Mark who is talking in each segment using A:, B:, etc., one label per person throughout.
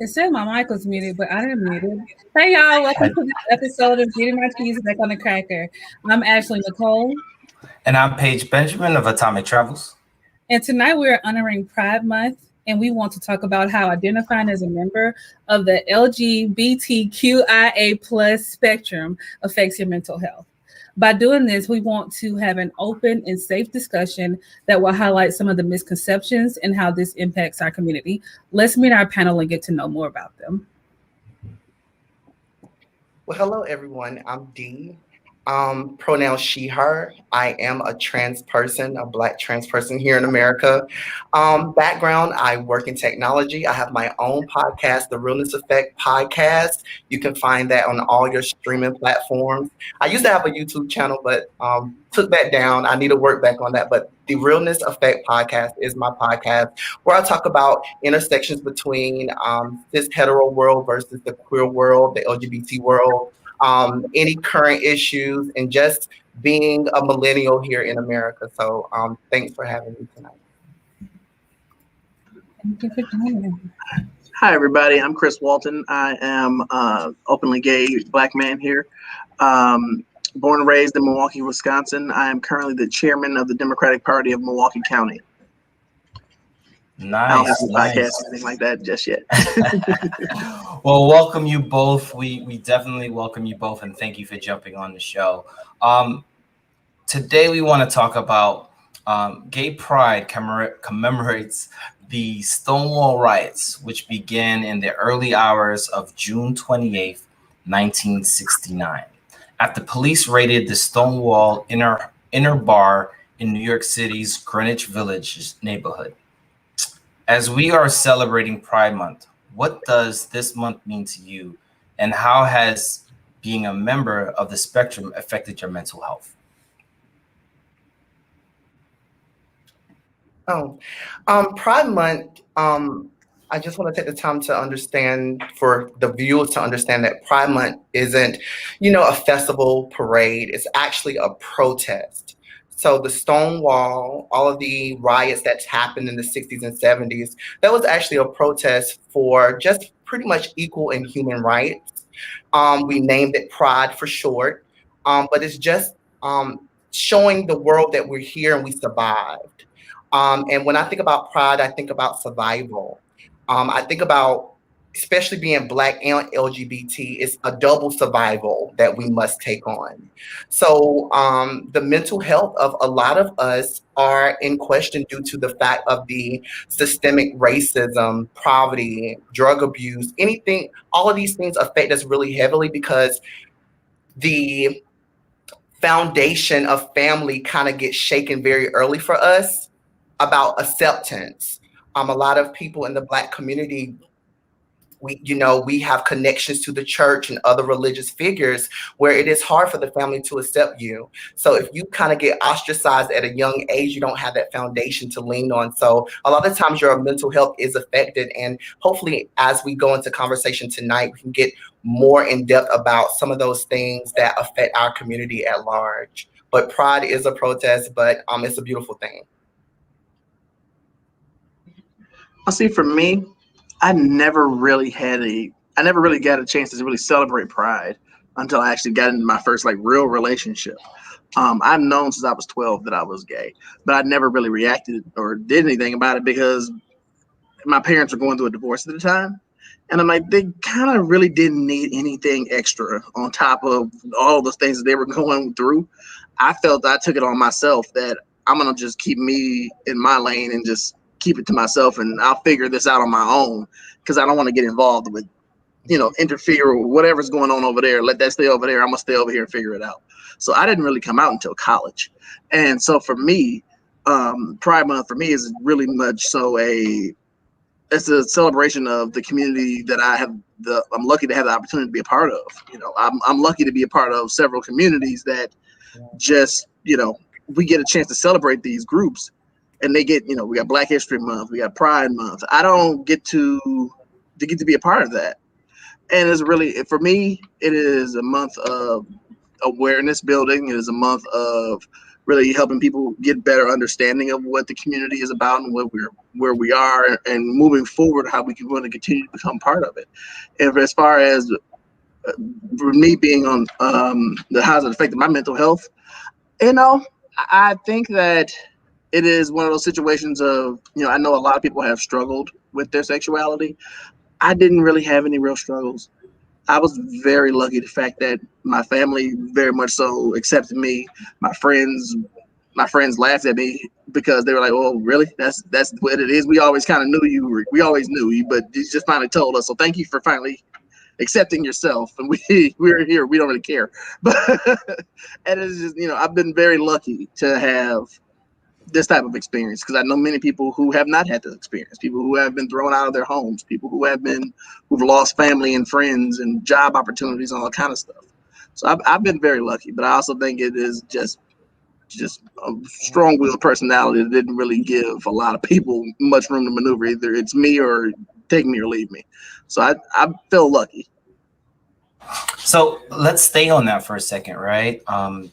A: It said my mic was muted, but I didn't mute it. Hey, y'all. Welcome to this episode of Getting My Cheese Back on the Cracker. I'm Ashley Nicole.
B: And I'm Paige Benjamin of Atomic Travels.
A: And tonight we're honoring Pride Month, and we want to talk about how identifying as a member of the LGBTQIA plus spectrum affects your mental health. By doing this, we want to have an open and safe discussion that will highlight some of the misconceptions and how this impacts our community. Let's meet our panel and get to know more about them.
C: Well, hello, everyone. I'm Dee. Pronoun she, her. I am a trans person, a Black trans person here in America. Background, I work in technology. I have my own podcast, the Realness Effect Podcast. You can find that on all your streaming platforms. I used to have a YouTube channel, but took that down. I need to work back on that. But the Realness Effect Podcast is my podcast where I talk about intersections between this hetero world versus the queer world, the LGBT world. Any current issues, and just being a millennial here in America. So thanks for having me tonight.
A: Thank you for joining.
D: Hi, everybody. I'm Chris Walton. I am openly gay Black man here. Born and raised in Milwaukee, Wisconsin. I am currently the chairman of the Democratic Party of Milwaukee County.
B: Nice.
D: I don't have a podcast or anything like that just yet.
B: Well, welcome you both. We definitely welcome you both, and thank you for jumping on the show. Today we want to talk about Gay Pride commemorates the Stonewall riots, which began in the early hours of June 28th, 1969, after police raided the Stonewall inner bar in New York City's Greenwich Village neighborhood. As we are celebrating Pride Month, what does this month mean to you, and how has being a member of the spectrum affected your mental health?
C: Pride Month, I just want to take the time to understand, for the viewers to understand, that Pride Month isn't, a festival parade. It's actually a protest. So the Stonewall, all of the riots that's happened in the 60s and 70s, that was actually a protest for just pretty much equal and human rights. We named it Pride for short, but it's just showing the world that we're here and we survived. And when I think about Pride, I think about survival. I think about, especially being Black and LGBT, it's a double survival that we must take on. So the mental health of a lot of us are in question due to the fact of the systemic racism, poverty, drug abuse, anything. All of these things affect us really heavily because the foundation of family kind of gets shaken very early for us about acceptance. A lot of people in the Black community, we have connections to the church and other religious figures where it is hard for the family to accept you. So if you kind of get ostracized at a young age, you don't have that foundation to lean on. So a lot of times your mental health is affected. And hopefully, as we go into conversation tonight, we can get more in depth about some of those things that affect our community at large. But Pride is a protest, but it's a beautiful thing.
D: I'll see, for me, I never really got a chance to really celebrate Pride until I actually got into my first real relationship. I've known since I was 12 that I was gay, but I never really reacted or did anything about it because my parents were going through a divorce at the time. And I'm like, they kind of really didn't need anything extra on top of all the things that they were going through. I felt I took it on myself that I'm going to just keep me in my lane and just keep it to myself, and I'll figure this out on my own because I don't want to get involved with, interfere with whatever's going on over there. Let that stay over there. I'm going to stay over here and figure it out. So I didn't really come out until college. And so for me, Pride Month for me is really much so it's a celebration of the community that I'm lucky to have the opportunity to be a part of. I'm lucky to be a part of several communities that just, we get a chance to celebrate these groups. And they get, we got Black History Month, we got Pride Month. I don't get to be a part of that. And it's really, for me, it is a month of awareness building. It is a month of really helping people get better understanding of what the community is about and where we are, and moving forward, how we can want to continue to become part of it. And as far as for me being on how's it affected my mental health, I think that it is one of those situations of, I know a lot of people have struggled with their sexuality. I didn't really have any real struggles. I was very lucky, the fact that my family very much so accepted me. My friends laughed at me because they were like, "Oh, really? That's what it is. We always kind of knew you. We always knew you, but you just finally told us. So thank you for finally accepting yourself." And we're here. We don't really care. But and it's just, I've been very lucky to have this type of experience, because I know many people who have not had this experience, people who have been thrown out of their homes, people who've lost family and friends and job opportunities and all kind of stuff. So I've been very lucky, but I also think it is just a strong-willed personality that didn't really give a lot of people much room to maneuver. Either it's me or take me or leave me. So I feel lucky.
B: So let's stay on that for a second, right?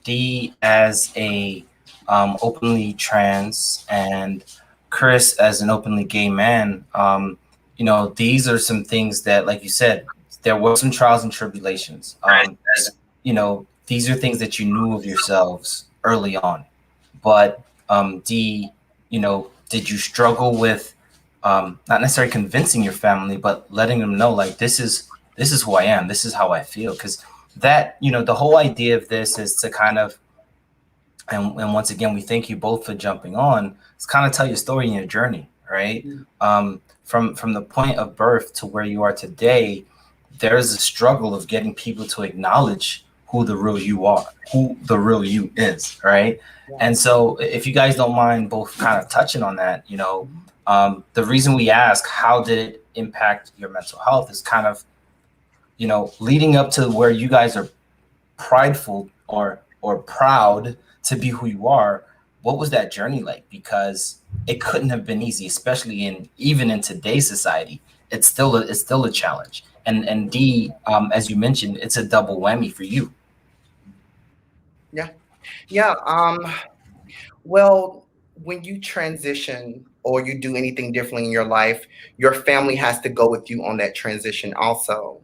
B: Dee, as a openly trans, and Chris as an openly gay man, these are some things that, like you said, there were some trials and tribulations. These are things that you knew of yourselves early on. But Dee, did you struggle with not necessarily convincing your family, but letting them know, like, this is who I am, this is how I feel? Because that, the whole idea of this is to kind of, and once again, we thank you both for jumping on. It's kind of tell your story and your journey, right? From the point of birth to where you are today, there's a struggle of getting people to acknowledge who the real you are, who the real you is, right? Yeah. And so if you guys don't mind both kind of touching on that, the reason we ask, how did it impact your mental health, is kind of, leading up to where you guys are prideful or proud to be who you are. What was that journey like? Because it couldn't have been easy, especially even in today's society. It's still a challenge. And Dee, as you mentioned, it's a double whammy for you.
C: Yeah. Well, when you transition or you do anything differently in your life, your family has to go with you on that transition also.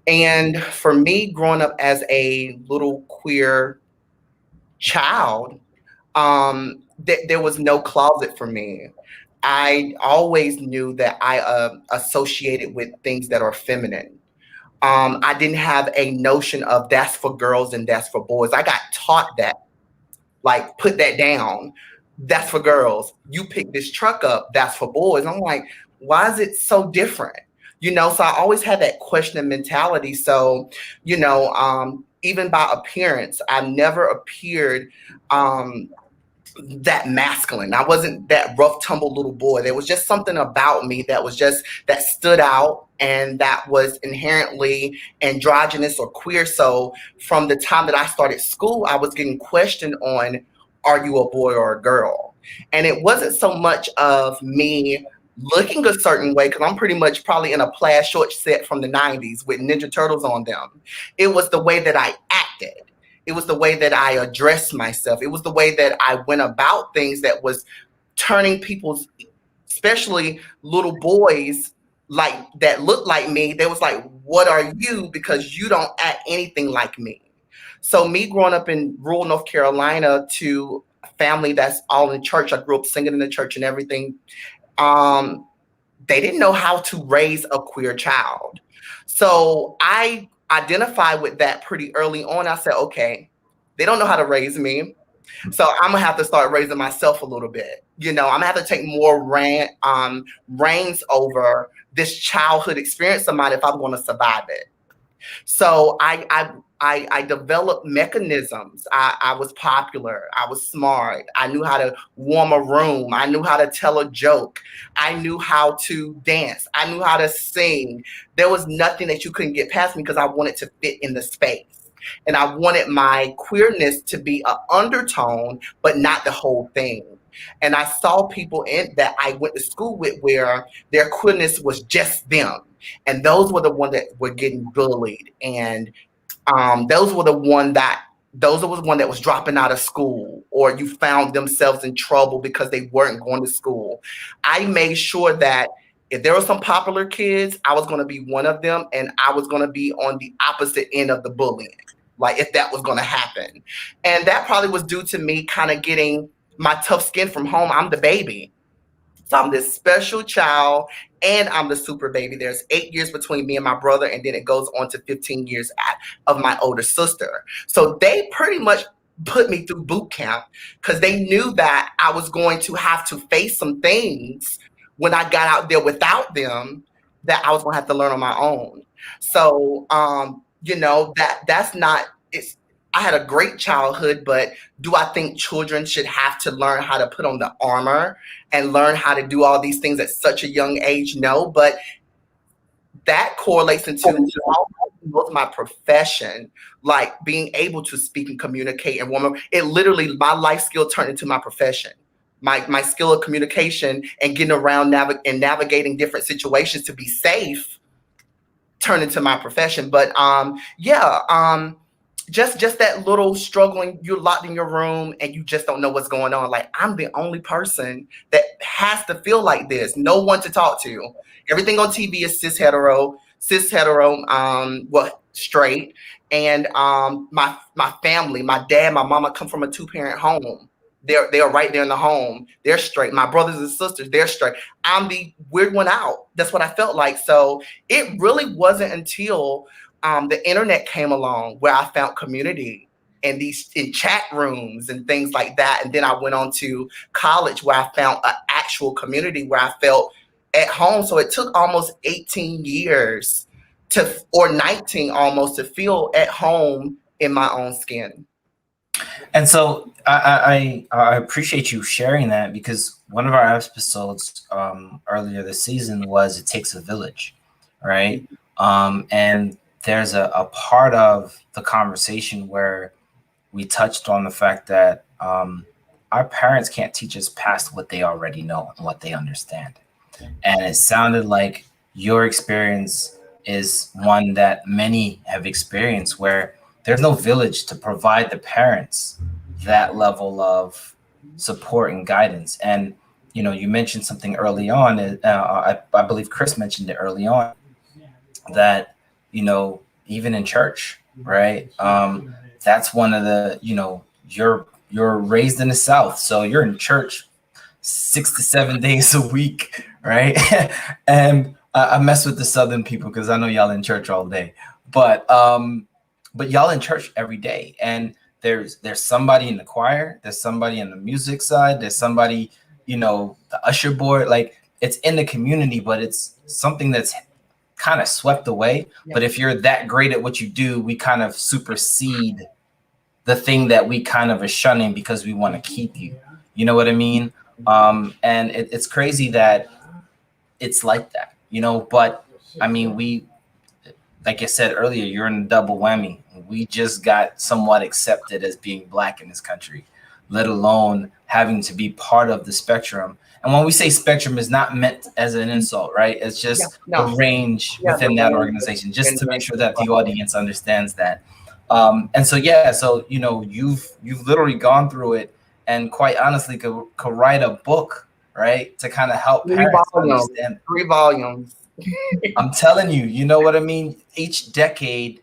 C: And for me, growing up as a little queer child, there was no closet for me. I always knew that I associated with things that are feminine. I didn't have a notion of that's for girls and that's for boys. I got taught that, like, put that down. That's for girls. You pick this truck up, that's for boys. I'm like, why is it so different? So I always had that questioning mentality. So, even by appearance, I never appeared that masculine. I wasn't that rough, tumble little boy. There was just something about me that stood out and that was inherently androgynous or queer. So from the time that I started school, I was getting questioned on, are you a boy or a girl? And it wasn't so much of me looking a certain way, because I'm pretty much probably in a plaid short set from the 90s with Ninja Turtles on them. It was the way that I acted. It was the way that I addressed myself. It was the way that I went about things that was turning people's, especially little boys, like that looked like me. They was like, what are you? Because you don't act anything like me. So me growing up in rural North Carolina to a family that's all in church, I grew up singing in the church and everything. They didn't know how to raise a queer child. So I identified with that pretty early on. I said, okay, they don't know how to raise me. So I'm gonna have to start raising myself a little bit. I'm gonna have to take more reins over this childhood experience of mine if I'm gonna survive it. So I developed mechanisms. I was popular. I was smart. I knew how to warm a room. I knew how to tell a joke. I knew how to dance. I knew how to sing. There was nothing that you couldn't get past me because I wanted to fit in the space. And I wanted my queerness to be an undertone, but not the whole thing. And I saw people that I went to school with where their queerness was just them. And those were the ones that were getting bullied. And those were the ones that Those was one that was dropping out of school, or you found themselves in trouble because they weren't going to school. I made sure that if there were some popular kids, I was going to be one of them, and I was going to be on the opposite end of the bullying, like if that was going to happen. And that probably was due to me kind of getting my tough skin from home. I'm the baby. So I'm this special child, and I'm the super baby. There's 8 years between me and my brother, and then it goes on to 15 years of my older sister. So they pretty much put me through boot camp because they knew that I was going to have to face some things when I got out there without them that I was going to have to learn on my own. So, that's not, I had a great childhood, but do I think children should have to learn how to put on the armor and learn how to do all these things at such a young age? No, but that correlates into my profession, like being able to speak and communicate and warm up. It literally, my life skill turned into my profession. My skill of communication and getting around and navigating different situations to be safe turned into my profession. But just that little struggling, you're locked in your room and you just don't know what's going on. Like, I'm the only person that has to feel like this. No one to talk to. Everything on TV is cis hetero, straight. And my family, my dad, my mama come from a 2-parent home. They're right there in the home. They're straight. My brothers and sisters, they're straight. I'm the weird one out. That's what I felt like. So it really wasn't until the internet came along where I found community in chat rooms and things like that. And then I went on to college where I found an actual community where I felt at home. So it took almost 18 years or 19 almost to feel at home in my own skin.
B: And so I appreciate you sharing that, because one of our episodes earlier this season was It Takes a Village, right? And there's a part of the conversation where we touched on the fact that our parents can't teach us past what they already know and what they understand. And it sounded like your experience is one that many have experienced, where there's no village to provide the parents that level of support and guidance. And, you mentioned something early on, I believe Chris mentioned it early on, that, even in church, right? That's one of the, you're raised in the South, so you're in church 6 to 7 days a week, right? And I mess with the Southern people because I know y'all in church all day, but y'all in church every day. And there's somebody in the choir, there's somebody in the music side, there's somebody, the usher board. Like, it's in the community, but it's something that's kind of swept away. Yeah. But if you're that great at what you do, we kind of supersede the thing that we kind of are shunning because we want to keep you. You know what I mean? And it's crazy that it's like that, but I mean, like I said earlier, you're in a double whammy. We just got somewhat accepted as being Black in this country, let alone having to be part of the spectrum. And when we say spectrum, is not meant as an insult, right? It's just the range within that organization, just to make sure that the audience understands that. And so, you've literally gone through it, and quite honestly could write a book, right? To kind of help parents understand.
C: 3 volumes.
B: I'm telling you, you know what I mean? Each decade,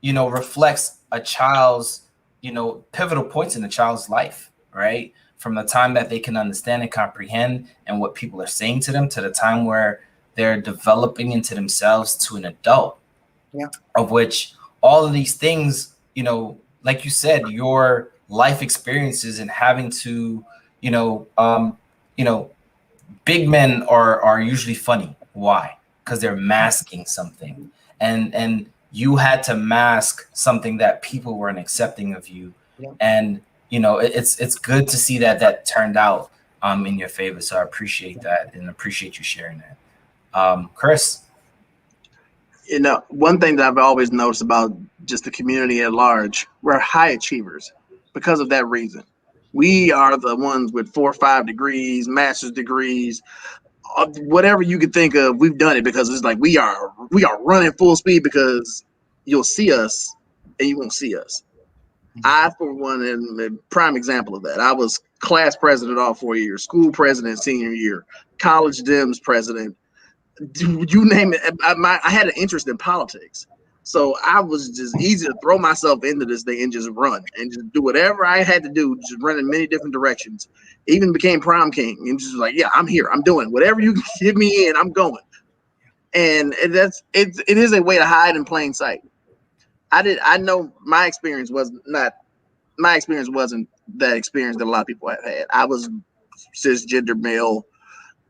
B: reflects a child's, pivotal points in a child's life, right? From the time that they can understand and comprehend and what people are saying to them, to the time where they're developing into themselves to an adult, of which all of these things, like you said, your life experiences and having to, big men are usually funny. Why? Because they're masking something, and you had to mask something that people weren't accepting of you. And it's good to see that turned out in your favor. So I appreciate that, and appreciate you sharing that. Chris?
D: One thing that I've always noticed about just the community at large, we're high achievers because of that reason. We are the ones with 4 or 5 degrees, master's degrees, whatever you could think of. We've done it because it's like we are running full speed, because you'll see us and you won't see us. I, for one, am a prime example of that. I was class president all 4 years, school president senior year, college Dems president. You name it. I had an interest in politics. So I was just easy to throw myself into this thing and just run and just do whatever I had to do, just run in many different directions. Even became prom king and just like, yeah, I'm here. I'm doing whatever you give me in, I'm going. And it is a way to hide in plain sight. I know my experience wasn't that experience that a lot of people have had. I was cisgender male,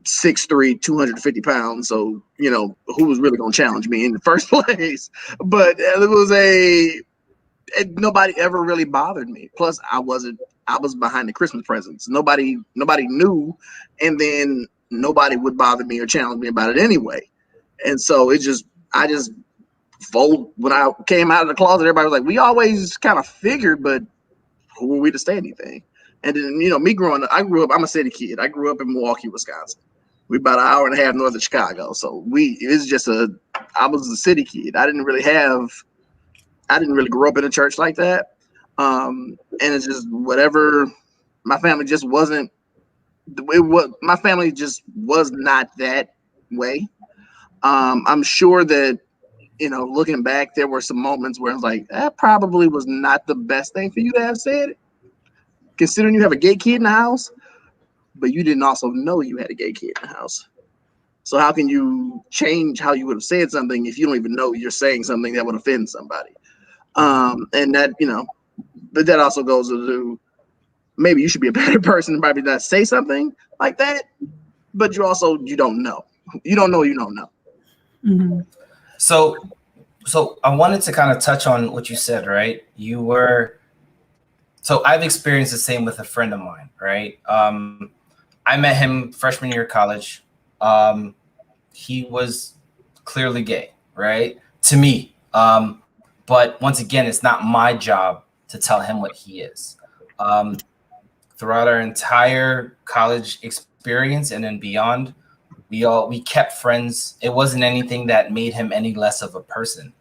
D: 6'3", 250 pounds. So, who was really going to challenge me in the first place? But nobody ever really bothered me. Plus I was behind the Christmas presents. Nobody knew. And then nobody would bother me or challenge me about it anyway. And so I just fold. When I came out of the closet, everybody was like, we always kind of figured, but who were we to say anything? And then, me growing up, I'm a city kid. I grew up in Milwaukee, Wisconsin. We're about an hour and a half north of Chicago. So I was a city kid. I didn't really grow up in a church like that. And it's just whatever. My family just wasn't, my family just was not that way. I'm sure that, looking back, there were some moments where I was like, that probably was not the best thing for you to have said, considering you have a gay kid in the house, but you didn't also know you had a gay kid in the house. So how can you change how you would have said something if you don't even know you're saying something that would offend somebody? And that, but that also goes to maybe you should be a better person and probably not say something like that, but you don't know. You don't know.
A: Mm-hmm.
B: So I wanted to kind of touch on what you said, right? So I've experienced the same with a friend of mine, right? I met him freshman year of college. He was clearly gay, right? To me. But once again, it's not my job to tell him what he is. Throughout our entire college experience and then beyond, we kept friends. It wasn't anything that made him any less of a person.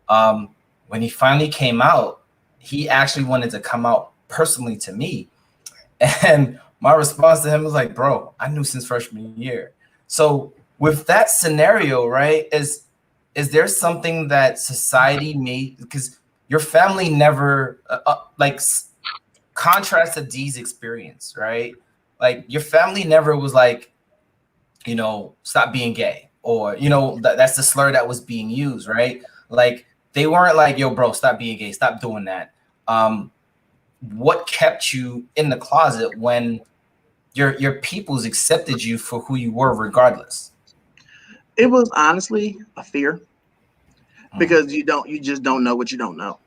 B: When he finally came out, he actually wanted to come out personally to me. And my response to him was like, bro, I knew since freshman year. So with that scenario, right, is there something that society made, because your family never, contrast to Dee's experience, right? Like your family never was like, stop being gay, or, that's the slur that was being used, right? Like they weren't like, yo, bro, stop being gay, stop doing that. What kept you in the closet when your peoples accepted you for who you were regardless?
D: It was honestly a fear, because you just don't know what you don't know.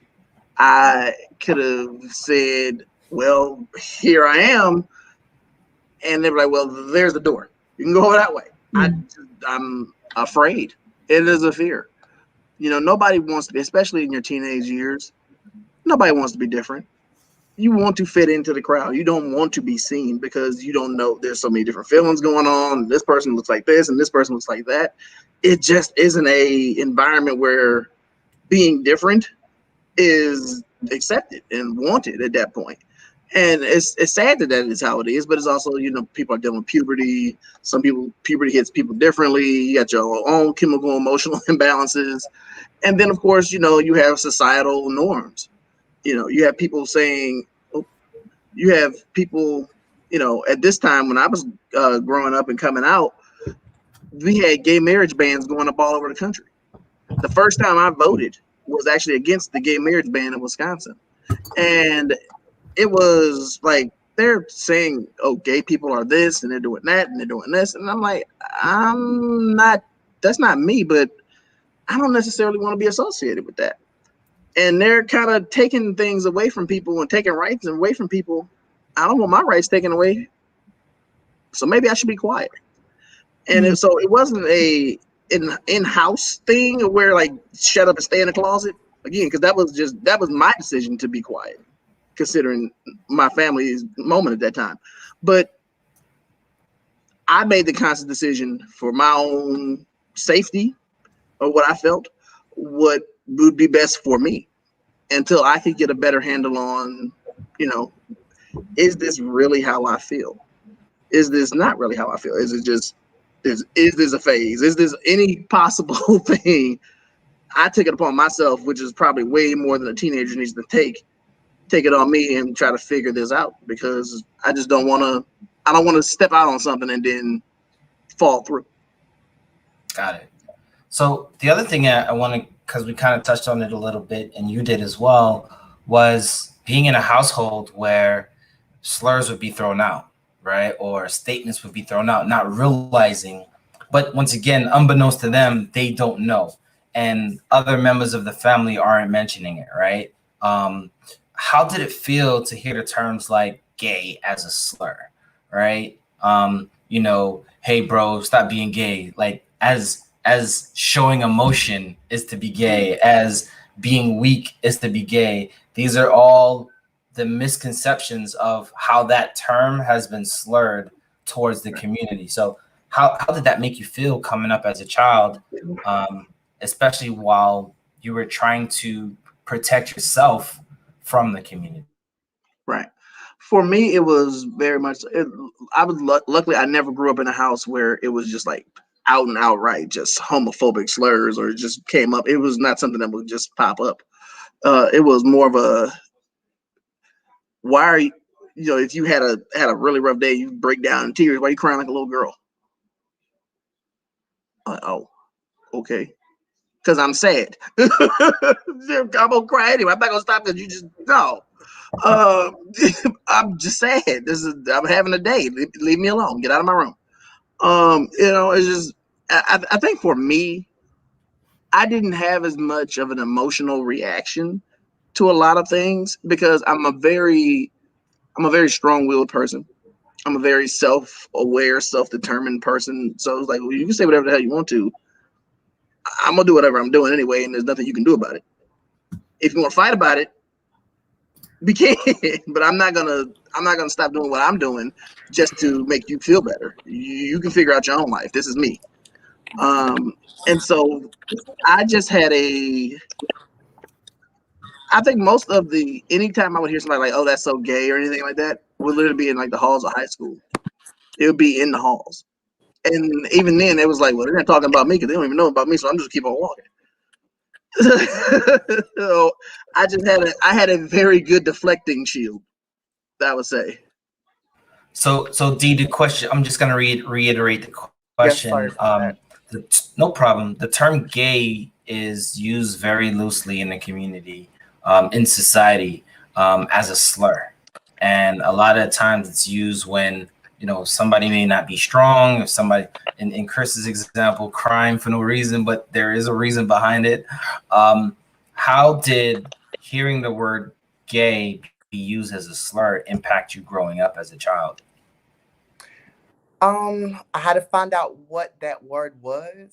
D: I could have said, well, here I am. And they were like, well, there's the door. You can go that way. I'm afraid. It is a fear. Nobody wants to be, especially in your teenage years, nobody wants to be different. You want to fit into the crowd. You don't want to be seen because you don't know there's so many different feelings going on. This person looks like this and this person looks like that. It just isn't a environment where being different is accepted and wanted at that point. And it's sad that is how it is, but it's also, people are dealing with puberty. Some people, puberty hits people differently. You got your own chemical, emotional imbalances. And then, of course, you have societal norms. You have people saying, at this time when I was growing up and coming out, we had gay marriage bans going up all over the country. The first time I voted was actually against the gay marriage ban in Wisconsin. And it was like, they're saying, oh, gay people are this and they're doing that and they're doing this. And I'm like, that's not me, but I don't necessarily want to be associated with that. And they're kind of taking things away from people and taking rights away from people. I don't want my rights taken away. So maybe I should be quiet. And so it wasn't an in-house thing where like, shut up and stay in the closet again, because that was my decision to be quiet, considering my family's moment at that time. But I made the conscious decision for my own safety, or what I felt what would be best for me. until I could get a better handle on, you know, is this really how I feel? Is this not really how I feel? Is it just, is this a phase? Is this any possible thing? I took it upon myself, which is probably way more than a teenager needs to take it on me and try to figure this out, because I just don't want to, I don't want to step out on something and then fall through.
B: Got it. So the other thing I want to, because we kind of touched on it a little bit and you did as well, was being in a household where slurs would be thrown out, right? Or statements would be thrown out, not realizing, but once again, unbeknownst to them, they don't know. And other members of the family aren't mentioning it, right? How did it feel to hear the terms like gay as a slur, right? You know, hey bro, stop being gay. Like as showing emotion is to be gay, as being weak is to be gay. These are all the misconceptions of how that term has been slurred towards the community. So how did that make you feel coming up as a child, especially while you were trying to protect yourself from the community?
D: Right. For me, it was very much. I was luckily I never grew up in a house where it was just like out and outright just homophobic slurs or just came up. It was not something that would just pop up. It was more of a, why are you, you know, if you had a really rough day, you break down in tears. Why are you crying like a little girl? Oh, okay. Because I'm sad. I'm gonna cry anyway. I'm not gonna stop because you just no. Uh, I'm just sad. I'm having a day. Leave me alone. Get out of my room. You know, it's just I think for me, I didn't have as much of an emotional reaction to a lot of things because I'm a very strong-willed person. I'm a very self-aware, self-determined person. So it's like, well, you can say whatever the hell you want to. I'm gonna do whatever I'm doing anyway, and there's nothing you can do about it. If you want to fight about it, we can, but I'm not gonna stop doing what I'm doing just to make you feel better. You can figure out your own life. This is me. And so I just had I think most of anytime I would hear somebody like, oh, that's so gay or anything like that, would literally be in like the halls of high school. It would be in the halls. And even then, it was like, well, they're not talking about me because they don't even know about me, so I'm just keep on walking. So I had a very good deflecting shield, I would say.
B: So D, the question, I'm just gonna reiterate the question. No problem. The term gay is used very loosely in the community, in society, as a slur, and a lot of times it's used when, you know, somebody may not be strong, if somebody, in Chris's example, crying for no reason, but there is a reason behind it. How did hearing the word gay be used as a slur impact you growing up as a child?
C: I had to find out what that word was.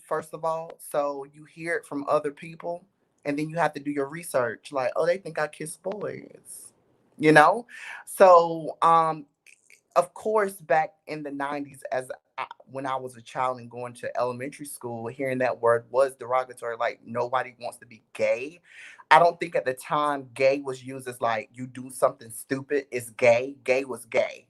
C: First of all, so you hear it from other people, and then you have to do your research. Like, oh, they think I kiss boys, you know. So, of course, back in the '90s, when I was a child and going to elementary school, hearing that word was derogatory. Like, nobody wants to be gay. I don't think at the time gay was used as like you do something stupid. It's gay. Gay was gay.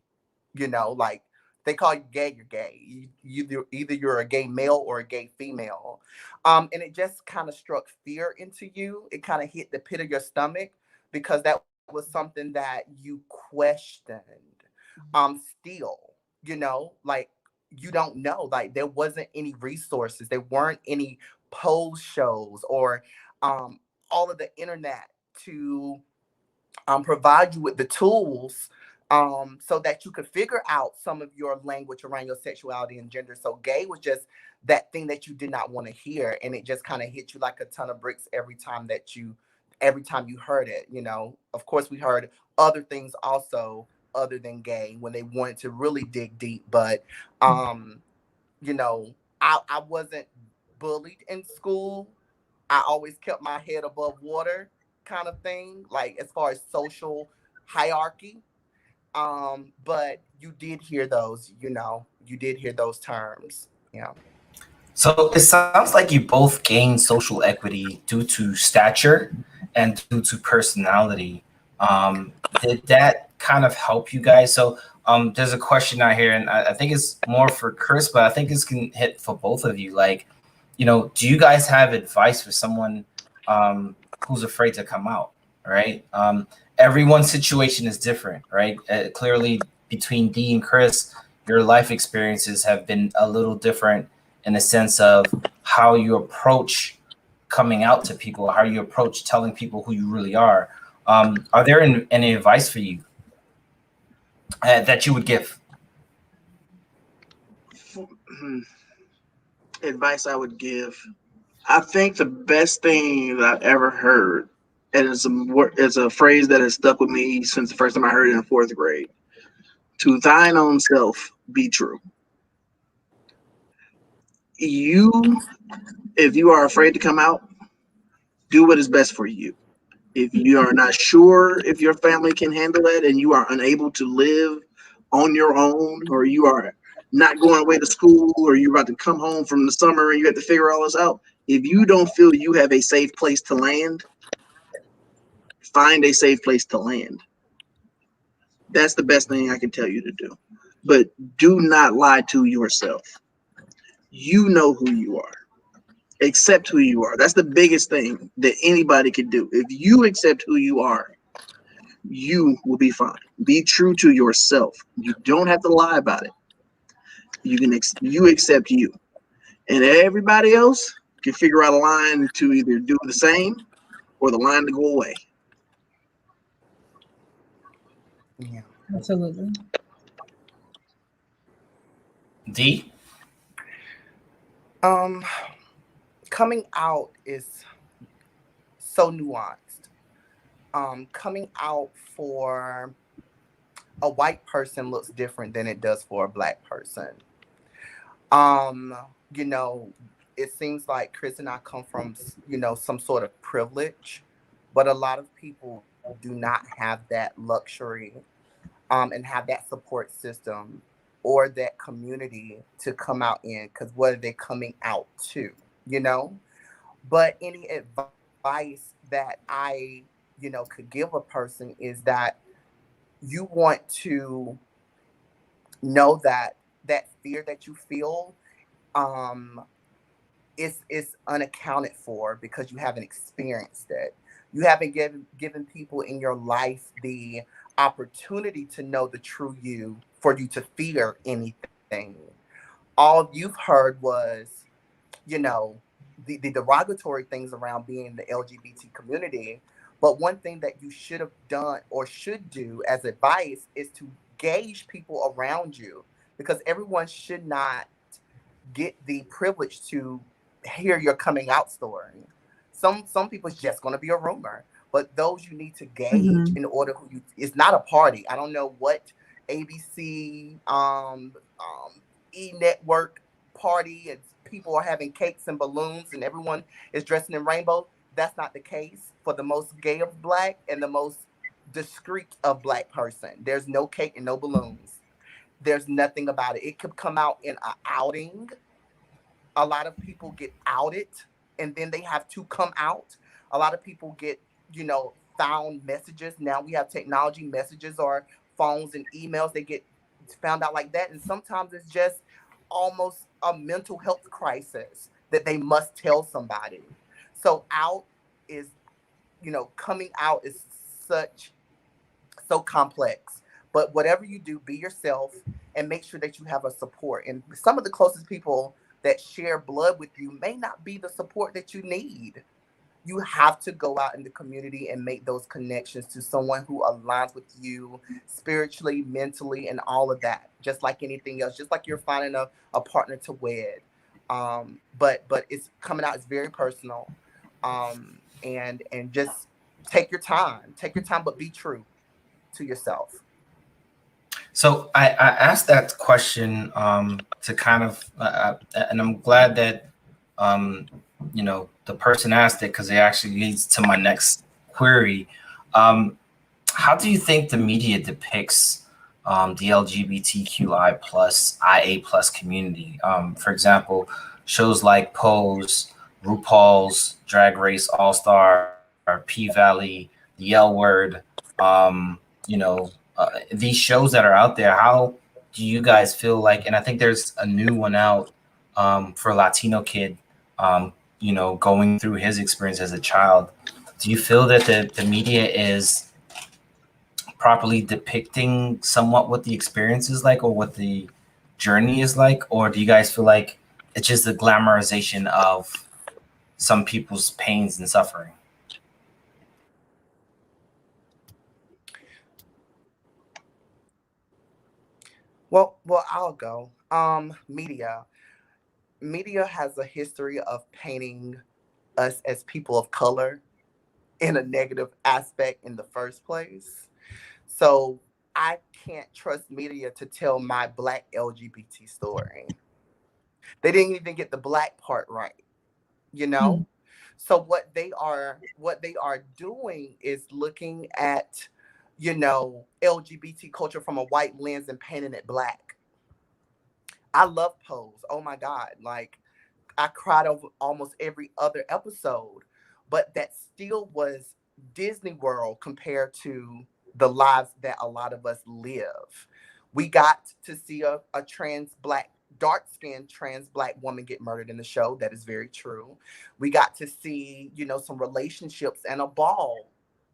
C: You know, like they call you gay, you're gay. Either you're a gay male or a gay female. And it just kind of struck fear into you. It kind of hit the pit of your stomach because that was something that you questioned. Still, you know, like you don't know. Like there wasn't any resources, there weren't any pose shows or all of the internet to provide you with the tools so that you could figure out some of your language around your sexuality and gender. So gay was just that thing that you did not want to hear, and it just kind of hit you like a ton of bricks every time you heard it. You know, of course, we heard other things also other than gay when they wanted to really dig deep, but you know, I wasn't bullied in school. I always kept my head above water, kind of thing, like as far as social hierarchy. But you did hear those, you know, you did hear those terms. Yeah.
B: So it sounds like you both gained social equity due to stature and due to personality. Did that kind of help you guys? So there's a question out here, and I think it's more for Chris, but I think this can hit for both of you. Like, do you guys have advice for someone who's afraid to come out, right? Everyone's situation is different, right? Clearly, between Dee and Chris, your life experiences have been a little different in the sense of how you approach coming out to people, how you approach telling people who you really are. Are there any advice for you that you would give?
D: Advice I would give. I think the best thing that I've ever heard, and it's a phrase that has stuck with me since the first time I heard it in fourth grade. To thine own self be true. If you are afraid to come out, do what is best for you. If you are not sure if your family can handle it and you are unable to live on your own, or you are not going away to school, or you're about to come home from the summer and you have to figure all this out, if you don't feel you have a safe place to land, find a safe place to land. That's the best thing I can tell you to do. But do not lie to yourself. You know who you are. Accept who you are. That's the biggest thing that anybody can do. If you accept who you are, you will be fine. Be true to yourself. You don't have to lie about it. You accept you, and everybody else can figure out a line to either do the same or the line to go away.
C: Yeah.
A: Absolutely.
B: Dee?
C: Coming out is so nuanced. Coming out for a white person looks different than it does for a black person. It seems like Chris and I come from, some sort of privilege, but a lot of people do not have that luxury, and have that support system or that community to come out in, because what are they coming out to, But any advice that I, could give a person is that you want to know that that fear that you feel is unaccounted for because you haven't experienced it. You haven't given people in your life the opportunity to know the true you for you to fear anything. All you've heard was, the derogatory things around being in the LGBT community. But one thing that you should have done or should do as advice is to gauge people around you, because everyone should not get the privilege to hear your coming out story. Some people it's just going to be a rumor, but those you need to gauge in order it's not a party. I don't know what ABC E network party and people are having cakes and balloons and everyone is dressing in rainbow. That's not the case for the most gay of black and the most discreet of black person. There's no cake and no balloons. There's nothing about it. It could come out in an outing. A lot of people get outed and then they have to come out. A lot of people get, found messages. Now we have technology, messages or phones and emails. They get found out like that. And sometimes it's just almost a mental health crisis that they must tell somebody. So coming out is so complex. But whatever you do, be yourself and make sure that you have a support. And some of the closest people that share blood with you may not be the support that you need. You have to go out in the community and make those connections to someone who aligns with you spiritually, mentally, and all of that. Just like anything else, just like you're finding a partner to wed. But it's coming out, it's very personal. And just take your time, but be true to yourself.
B: So I asked that question to kind of, and I'm glad that the person asked it, because it actually leads to my next query. How do you think the media depicts the LGBTQI plus IA plus community? For example, shows like Pose, RuPaul's Drag Race All Star, P Valley, the L Word, these shows that are out there, how do you guys feel like, and I think there's a new one out for a Latino kid, going through his experience as a child. Do you feel that the media is properly depicting somewhat what the experience is like or what the journey is like? Or do you guys feel like it's just the glamorization of some people's pains and suffering?
C: Well, I'll go. Media has a history of painting us as people of color in a negative aspect in the first place. So I can't trust media to tell my Black LGBT story. They didn't even get the Black part right, you
A: Mm.
C: know? So what they are doing is looking at, LGBT culture from a white lens and painting it Black. I love Pose. Oh my God. Like, I cried over almost every other episode, but that still was Disney World compared to the lives that a lot of us live. We got to see a trans black, dark skinned trans black woman get murdered in the show. That is very true. We got to see, some relationships and a ball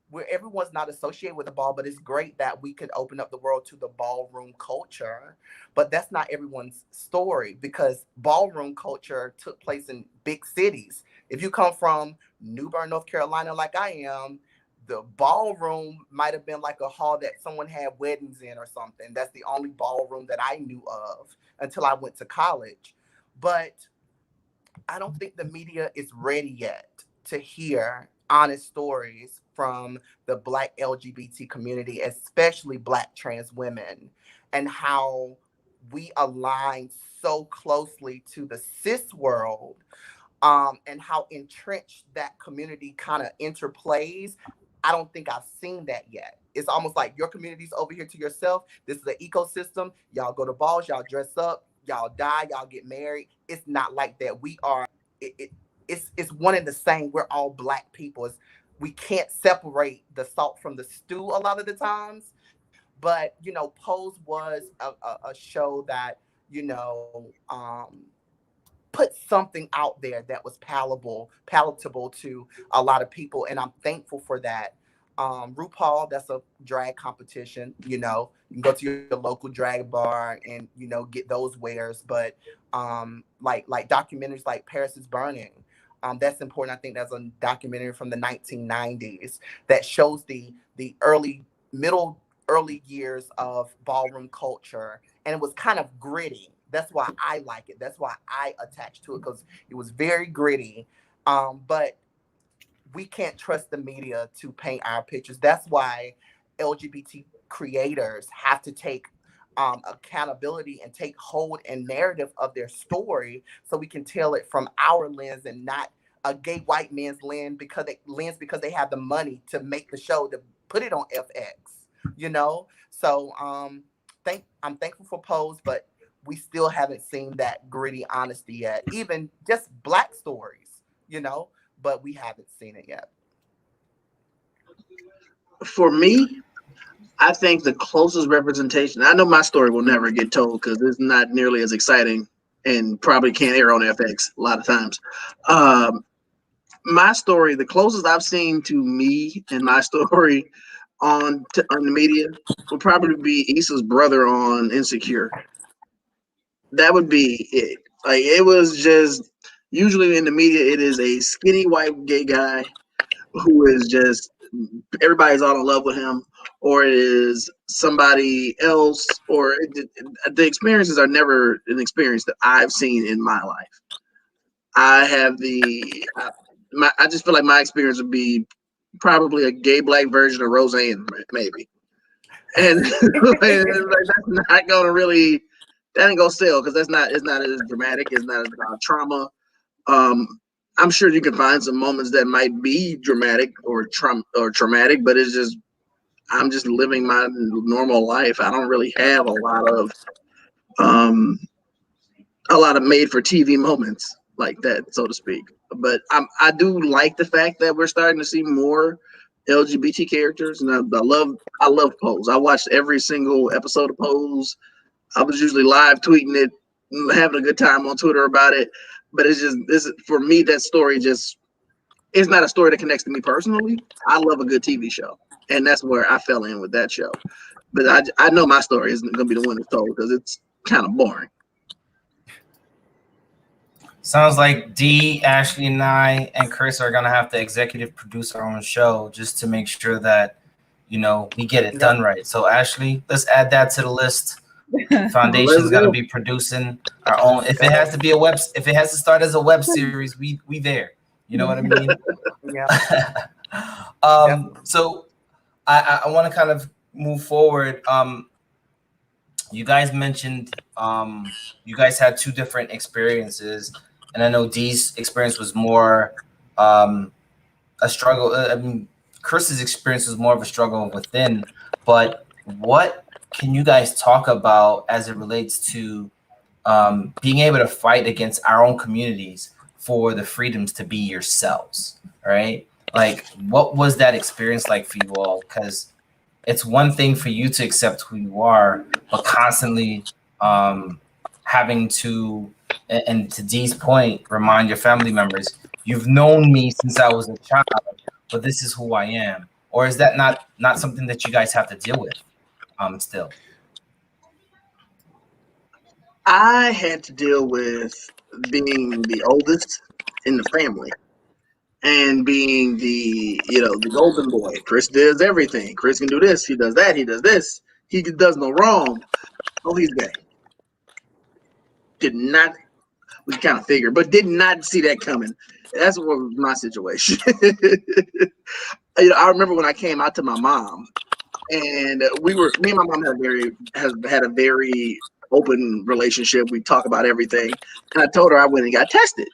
C: where everyone's not associated with the ball, but it's great that we could open up the world to the ballroom culture. But that's not everyone's story because ballroom culture took place in big cities. If you come from New Bern, North Carolina, like I am, the ballroom might have been like a hall that someone had weddings in or something. That's the only ballroom that I knew of until I went to college. But I don't think the media is ready yet to hear honest stories from the Black LGBT community, especially Black trans women, and how we align so closely to the cis world, and how entrenched that community kind of interplays. I don't think I've seen that yet. It's almost like your community's over here to yourself. This is an ecosystem. Y'all go to balls, y'all dress up, y'all die, y'all get married. It's not like that. It's one and the same. We're all Black people. We can't separate the salt from the stew a lot of the times. But Pose was a show that you know put something out there that was palatable to a lot of people, and I'm thankful for that. RuPaul, that's a drag competition. You can go to your local drag bar and get those wares. But like documentaries like Paris is Burning, that's important. I think that's a documentary from the 1990s that shows the early years of ballroom culture, and it was kind of gritty. That's why I like it. That's why I attached to it, because it was very gritty. But we can't trust the media to paint our pictures. That's why LGBT creators have to take accountability and take hold and narrative of their story, so we can tell it from our lens and not a gay white man's lens because they have the money to make the show to put it on FX. So I'm thankful for Pose, but we still haven't seen that gritty honesty yet. Even just Black stories, but we haven't seen it yet.
D: For me, I think the closest representation, I know my story will never get told because it's not nearly as exciting and probably can't air on FX a lot of times. My story, the closest I've seen to me and my story on the media would probably be Issa's brother on Insecure. That would be it. Like, it was just, usually in the media, it is a skinny white gay guy who is just, everybody's all in love with him, or it is somebody else, or the experiences are never an experience that I've seen in my life. I have I just feel like my experience would be probably a gay Black version of Roseanne, maybe. And like, that's not gonna really, that ain't gonna sell because it's not as dramatic, it's not as about trauma. I'm sure you can find some moments that might be dramatic or traumatic, but it's just, I'm just living my normal life. I don't really have a lot of made for TV moments. like that, so to speak. But I do like the fact that we're starting to see more LGBT characters, and I love Pose. I watched every single episode of Pose. I was usually live tweeting it, having a good time on Twitter about it. But it's just this for me. That story just it's not a story that connects to me personally. I love a good TV show, and that's where I fell in with that show. But I know my story isn't going to be the one that's told because it's kind of boring.
B: Sounds like D, Ashley, and I and Chris are gonna have to executive produce our own show just to make sure that we get it done right. So Ashley, let's add that to the list. Foundation's gonna be producing our own. If it has to be if it has to start as a web series, we there. You know what I mean?
C: Yeah.
B: So I want to kind of move forward. You guys mentioned you guys had two different experiences, and I know Dee's experience was more a struggle. I mean, Chris's experience was more of a struggle within. But what can you guys talk about as it relates to being able to fight against our own communities for the freedoms to be yourselves, right? Like, what was that experience like for you all? Because it's one thing for you to accept who you are, but constantly having to, and to Dee's point, remind your family members, you've known me since I was a child, but this is who I am. Or is that not something that you guys have to deal with still?
D: I had to deal with being the oldest in the family and being the golden boy. Chris does everything. Chris can do this. He does that. He does this. He does no wrong. Oh, he's gay. We kind of figured, but did not see that coming. That's what was my situation. I remember when I came out to my mom, and me and my mom had a very open relationship. We talk about everything, and I told her I went and got tested,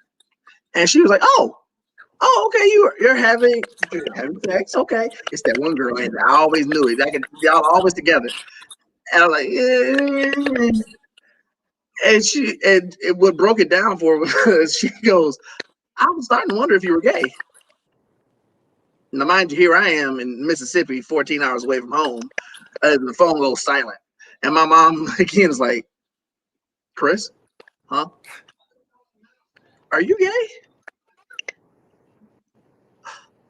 D: and she was like, "Oh, okay, you're having sex. Okay, it's that one girl, and I always knew it. Y'all always together." And I'm like, yeah. And what broke it down for her was she goes, "I was starting to wonder if you were gay." Now, mind you, here I am in Mississippi, 14 hours away from home, and the phone goes silent. And my mom again is like, "Chris, huh? Are you gay?"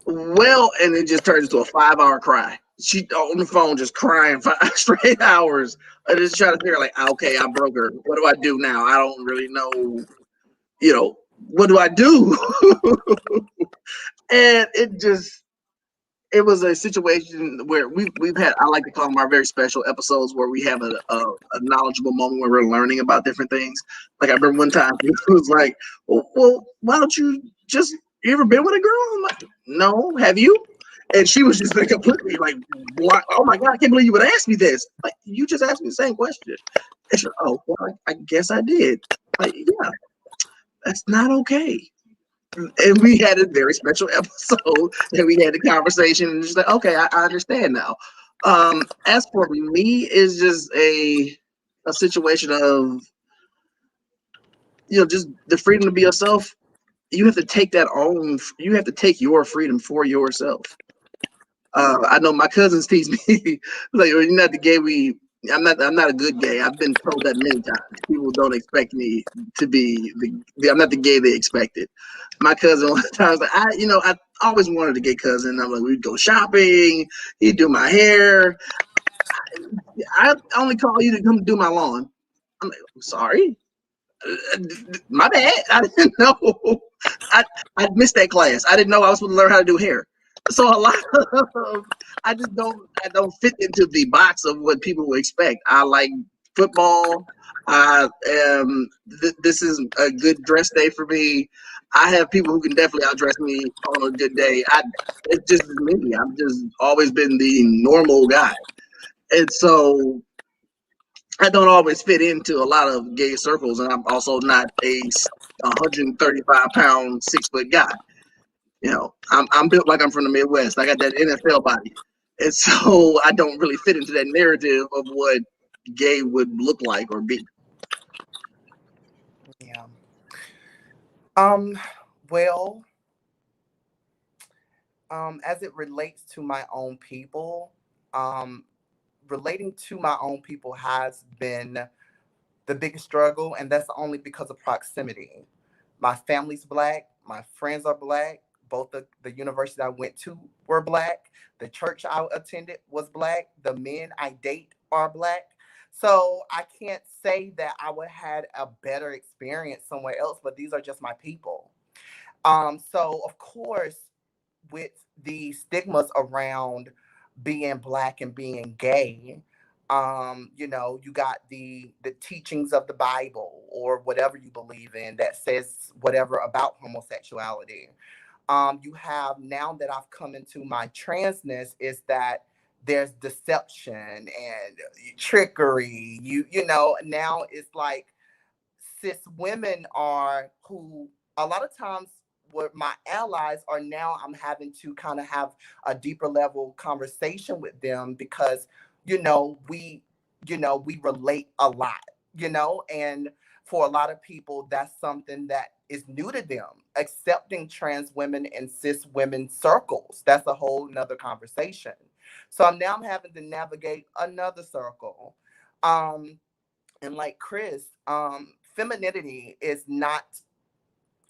D: Well, and it just turns into a 5-hour cry. She on the phone just crying 5 straight hours. I just trying to figure like, okay, I broke her. What do I do now? I don't really know. What do I do? And it was a situation where we've had, I like to call them our very special episodes where we have a knowledgeable moment where we're learning about different things. Like I remember one time it was like, well, why don't you you ever been with a girl? I'm like, no, have you? And she was just like completely like, oh my God, I can't believe you would ask me this. Like, you just asked me the same question. And she's like, oh, well, I guess I did. Like, yeah, that's not okay. And we had a very special episode and we had a conversation and just like, okay, I understand now. As for me, it's just a situation of, just the freedom to be yourself. You have to take you have to take your freedom for yourself. I know my cousins tease me like, "You're not the gay I'm not a good gay." I've been told that many times. People don't expect me to be I'm not the gay they expected. My cousin one time was like, I always wanted a gay cousin. I'm like, we'd go shopping, he'd do my hair. I only call you to come do my lawn. I'm like, I'm sorry. My bad. I didn't know. I missed that class. I didn't know I was supposed to learn how to do hair. So a lot of I don't fit into the box of what people would expect. I like football. This is a good dress day for me. I have people who can definitely outdress me on a good day. It's just me. I've just always been the normal guy, and so I don't always fit into a lot of gay circles, and I'm also not a 135-pound, 6-foot guy. I'm built like I'm from the Midwest. I got that NFL body, and so I don't really fit into that narrative of what gay would look like or be.
C: Yeah. Um, well, as it relates to my own people, um, relating to my own people has been the biggest struggle, and that's only because of proximity. My family's Black, my friends are Black, both the universities I went to were Black, the church I attended was Black, the men I date are Black. So I can't say that I would have had a better experience somewhere else, but these are just my people. So of course, with the stigmas around being Black and being gay, you got the teachings of the Bible or whatever you believe in that says whatever about homosexuality. You have, now that I've come into my transness, is that there's deception and trickery. Now it's like cis women are who a lot of times what my allies are, now I'm having to kind of have a deeper level conversation with them because you know we we relate a lot, and for a lot of people that's something that is new to them. Accepting trans women in cis women circles, that's a whole nother conversation. So I'm having to navigate another circle. um and like Chris, femininity is not,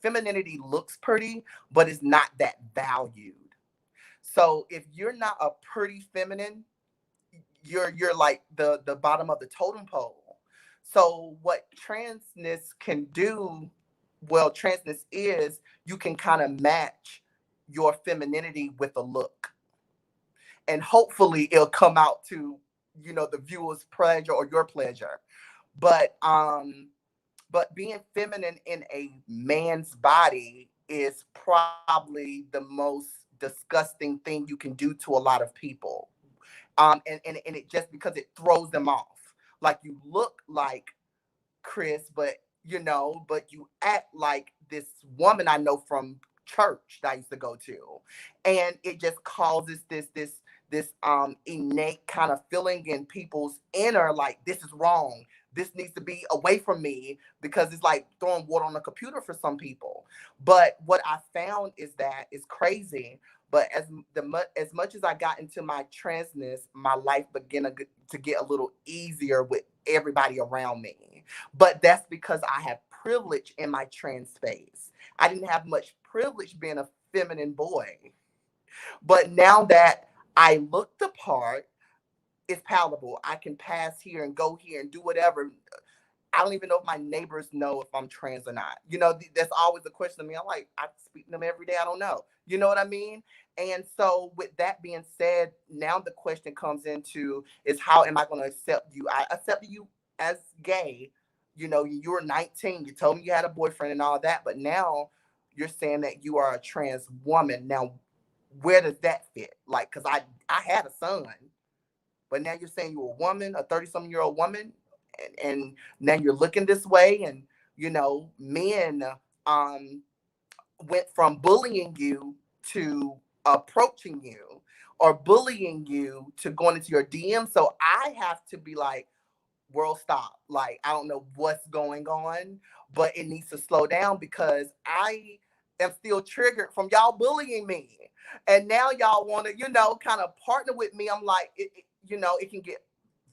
C: femininity looks pretty, but it's not that valued. So if you're not a pretty feminine, you're like the bottom of the totem pole. So what transness can do, well, transness is you can kind of match your femininity with a look, and hopefully it'll come out to the viewer's pleasure or your pleasure. But being feminine in a man's body is probably the most disgusting thing you can do to a lot of people. And it just because it throws them off. Like, you look like Chris, but you act like this woman I know from church that I used to go to. And it just causes this innate kind of feeling in people's inner, like, this is wrong. This needs to be away from me, because it's like throwing water on a computer for some people. But what I found is that it's crazy. But as much as I got into my transness, my life began to get a little easier with everybody around me. But that's because I have privilege in my trans space. I didn't have much privilege being a feminine boy. But now that I look the part, it's palatable. I can pass here and go here and do whatever. I don't even know if my neighbors know if I'm trans or not. That's always a question to me. I'm like, I speak to them every day. I don't know. You know what I mean? And so with that being said, now the question comes into is, how am I going to accept you? I accept you as gay. You were 19. You told me you had a boyfriend and all that. But now you're saying that you are a trans woman. Now, where does that fit? Like, because I had a son, but now you're saying you're a woman, a 30-something-year-old woman, and now you're looking this way. And men um went from bullying you to approaching you, or bullying you to going into your DM. So I have to be like, world, stop. Like, I don't know what's going on, but it needs to slow down, because I am still triggered from y'all bullying me. And now y'all want to, kind of partner with me. I'm like, it can get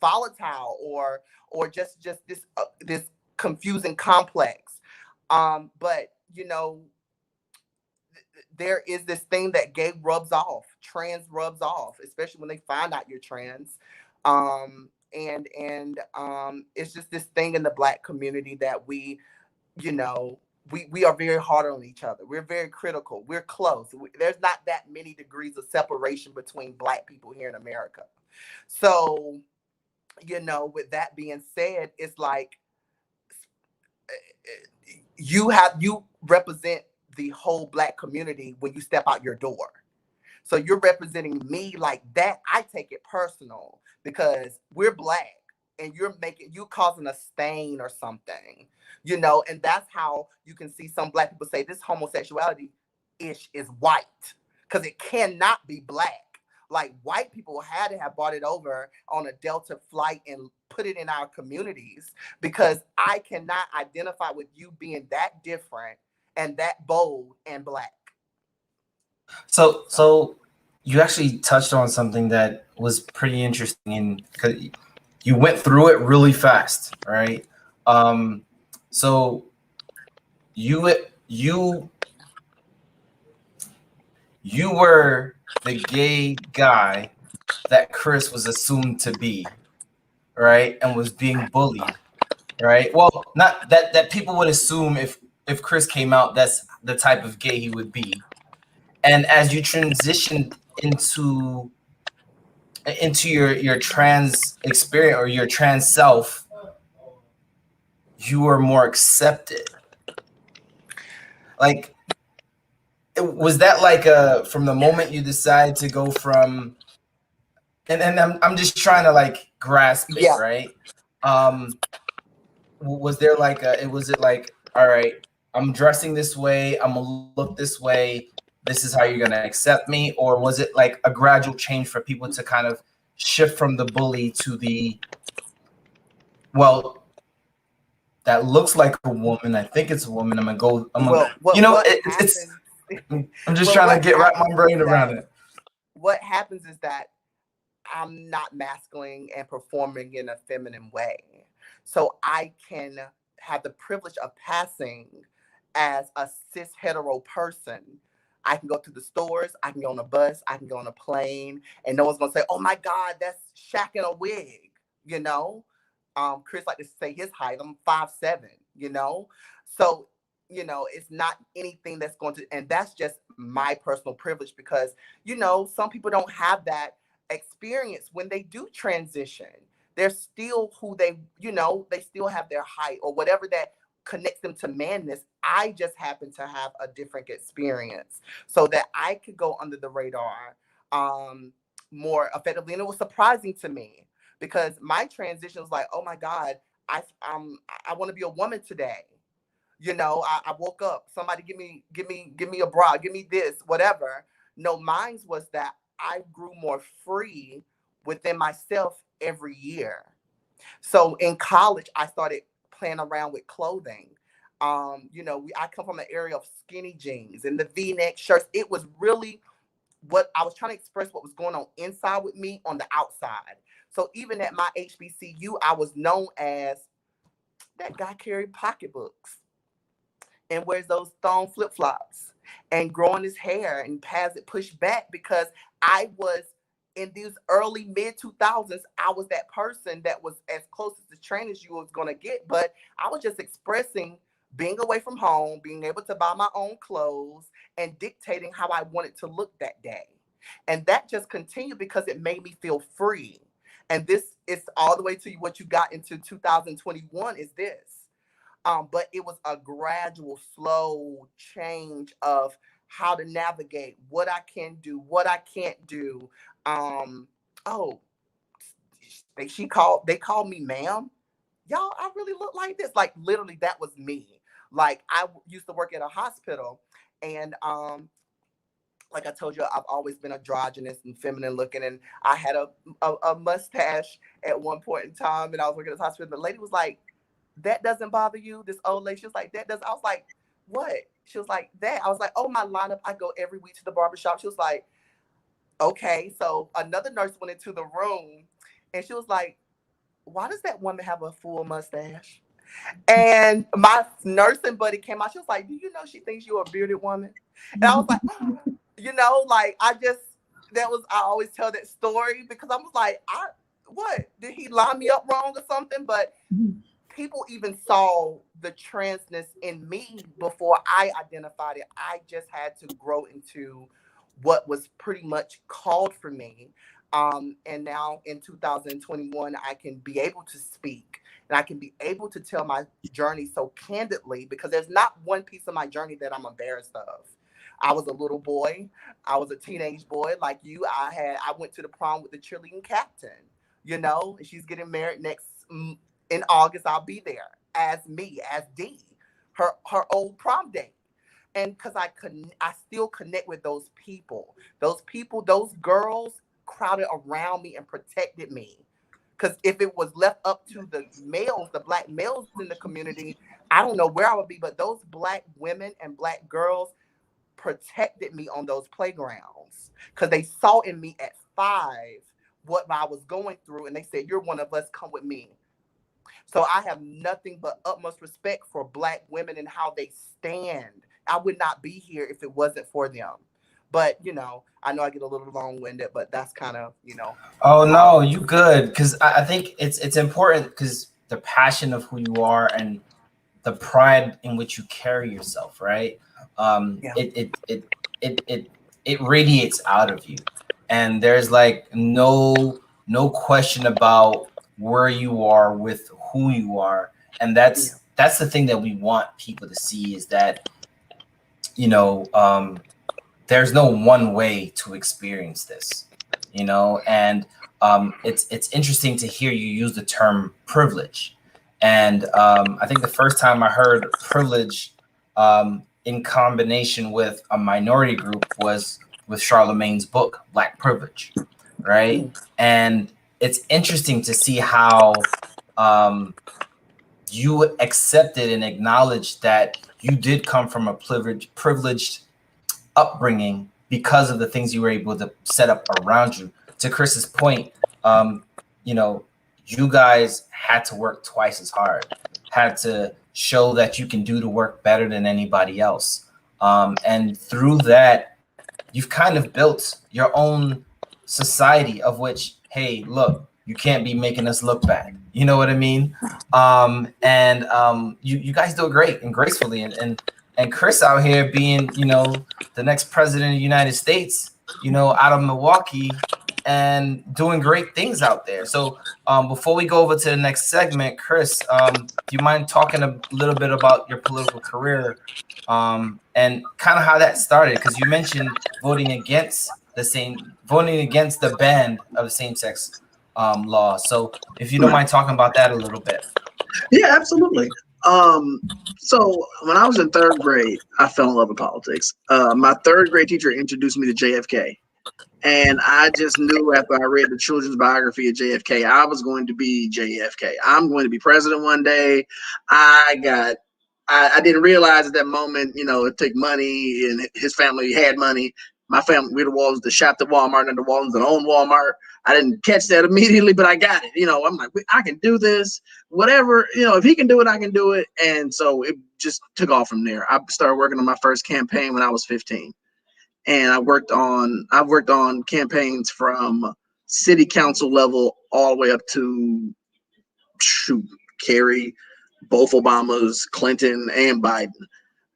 C: volatile, or just this confusing complex. But there is this thing that gay rubs off, trans rubs off, especially when they find out you're trans. And it's just this thing in the Black community that you know, we are very hard on each other. We're very critical. We're close. There's not that many degrees of separation between Black people here in America. So, with that being said, it's like you represent the whole Black community when you step out your door. So you're representing me like that. I take it personal because we're Black, and you causing a stain or something, and that's how you can see some Black people say this homosexuality ish is white, because it cannot be Black. Like, white people had to have brought it over on a Delta flight and put it in our communities, because I cannot identify with you being that different and that bold and black.
B: So you actually touched on something that was pretty interesting, because you went through it really fast, right? So you you were the gay guy that Chris was assumed to be, right? And was being bullied, right? Well, not that people would assume if Chris came out, that's the type of gay he would be. And as you transitioned into your trans experience or your trans self, you were more accepted. Like, was that like from the moment you decide to go from, and I'm just trying to like grasp it,
C: Yeah.
B: right? Was there like was it like, all right, I'm dressing this way, I'm gonna look this way, this is how you're gonna accept me? Or was it like a gradual change for people to kind of shift from the bully to the, well, that looks like a woman, I think it's a woman, I'm gonna,
C: Well,
B: it's I'm just trying to wrap my brain around it.
C: What happens is that I'm not masculine and performing in a feminine way. So I can have the privilege of passing as a cis hetero person. I can go to the stores, I can go on a bus, I can go on a plane, and no one's gonna say, "Oh my God, that's Shaq in a wig," you know. Chris like to say his height. I'm 5'7", you know. So, you know, it's not anything that's going to, and that's just my personal privilege, because, you know, some people don't have that experience when they do transition. They're still who they, you know, they still have their height or whatever that connects them to manness. I just happen to have a different experience so that I could go under the radar more effectively. And it was surprising to me, because my transition was like, oh my God, I want to be a woman today. You know, I woke up, somebody give me a bra, give me this, whatever. No, mine was that I grew more free within myself every year. So in college, I started playing around with clothing. You know, I come from an area of skinny jeans and the V-neck shirts. It was really what I was trying to express, what was going on inside with me on the outside. So even at my HBCU, I was known as that guy carried pocketbooks and wears those thong flip-flops and growing his hair and has it pushed back, because I was in these early mid 2000s, I was that person that was as close as the train as you was going to get. But I was just expressing being away from home, being able to buy my own clothes and dictating how I wanted to look that day. And that just continued because it made me feel free. And this is all the way to what you got into 2021 is this. But it was a gradual, slow change of how to navigate what I can do, what I can't do. Oh, they called me ma'am. Y'all, I really look like this. Like literally, that was me. Like I used to work at a hospital, and like I told you, I've always been androgynous and feminine looking, and I had a mustache at one point in time, and I was working at the hospital. The lady was like, that doesn't bother you? This old lady, she was like, that does. I was like, what? She was like, that. I was like, oh, my lineup, I go every week to the barbershop. She was like, okay. So another nurse went into the room and she was like, why does that woman have a full mustache? And my nursing buddy came out. She was like, do you know she thinks you're a bearded woman? And I was like, you know, like I always tell that story because I was like, what? Did he line me up wrong or something? But people even saw the transness in me before I identified it. I just had to grow into what was pretty much called for me. And now in 2021, I can be able to speak and I can be able to tell my journey so candidly, because there's not one piece of my journey that I'm embarrassed of. I was a little boy. I was a teenage boy like you. I went to the prom with the cheerleading captain, you know, and she's getting married in August. I'll be there as me, as D, her old prom date. And because I still connect with those people, those girls crowded around me and protected me. Because if it was left up to the males, the black males in the community, I don't know where I would be, but those Black women and Black girls protected me on those playgrounds because they saw in me at 5 what I was going through, and they said, "You're one of us, come with me." So I have nothing but utmost respect for Black women and how they stand. I would not be here if it wasn't for them. But, I know I get a little long-winded, but that's kind of,
B: Oh no, you good. Because I think it's important because the passion of who you are and the pride in which you carry yourself, right?
C: Yeah.
B: It radiates out of you, and there's like no question about where you are with who you are, and that's the thing that we want people to see is that there's no one way to experience this, and it's interesting to hear you use the term privilege. And I think the first time I heard privilege in combination with a minority group was with Charlemagne's book, Black Privilege, right? And it's interesting to see how you accepted and acknowledged that you did come from a privileged upbringing because of the things you were able to set up around you. To Chris's point, you guys had to work twice as hard, had to show that you can do the work better than anybody else. And through that, you've kind of built your own society of which, hey, look, you can't be making us look bad. You know what I mean? You guys do it great and gracefully. And Chris out here being, the next president of the United States, out of Milwaukee and doing great things out there. So before we go over to the next segment, Chris, do you mind talking a little bit about your political career and kind of how that started? Because you mentioned voting against the ban of the same-sex law. So if you don't mind talking about that a little bit.
D: Yeah, absolutely. So when I was in 3rd grade, I fell in love with politics. My 3rd grade teacher introduced me to JFK. And I just knew after I read the children's biography of JFK, I was going to be JFK. I'm going to be president one day. I didn't realize at that moment, it took money, and his family had money. My family, we the ones that shopped at Walmart and the ones that owned Walmart. I didn't catch that immediately, but I got it. I'm like, I can do this. Whatever, if he can do it, I can do it. And so it just took off from there. I started working on my first campaign when I was 15. And I've worked on campaigns from city council level all the way up to Kerry, both Obamas, Clinton, and Biden.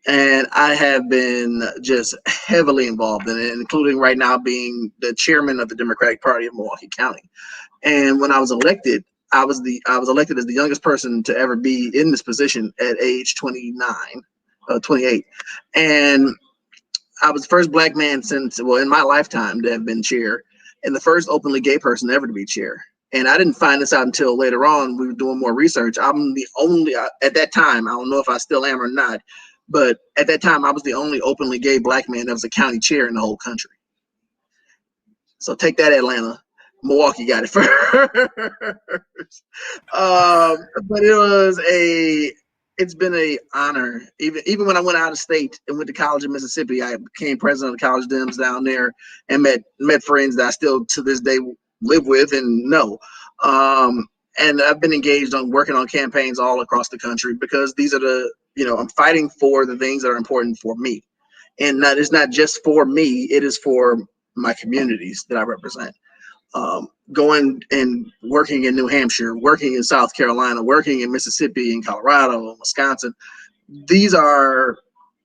D: And I have been just heavily involved in it, including right now being the chairman of the Democratic Party of Milwaukee County. And when I was elected, I was elected as the youngest person to ever be in this position at age 28. And I was the first Black man in my lifetime to have been chair, and the first openly gay person ever to be chair. And I didn't find this out until later on. We were doing more research. I'm the only, at that time, I don't know if I still am or not, but at that time, I was the only openly gay Black man that was a county chair in the whole country. So take that, Atlanta. Milwaukee got it first. But it's been an honor. Even when I went out of state and went to college in Mississippi, I became president of the College Dems down there and met friends that I still to this day live with and know. And I've been engaged on working on campaigns all across the country because these are I'm fighting for the things that are important for me. And that is not just for me, it is for my communities that I represent. Going and working in New Hampshire, working in South Carolina, working in Mississippi and Colorado and Wisconsin. These are,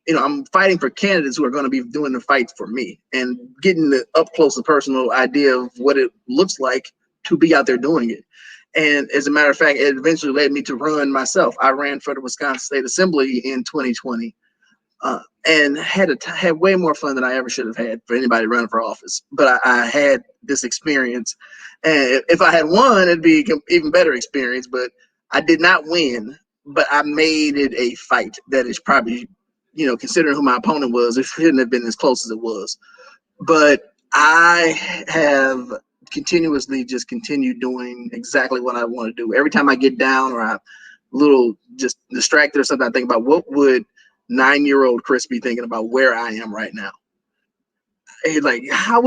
D: I'm fighting for candidates who are going to be doing the fight for me and getting the up close and personal idea of what it looks like to be out there doing it. And as a matter of fact, it eventually led me to run myself. I ran for the Wisconsin State Assembly in 2020. And had way more fun than I ever should have had for anybody running for office. But I had this experience, and if I had won, it'd be an even better experience. But I did not win, but I made it a fight that is probably, considering who my opponent was, it shouldn't have been as close as it was. But I have continuously just continued doing exactly what I want to do. Every time I get down or I little just distracted or something, I think about what would 9-year-old Chris be thinking about where I am right now. And like, how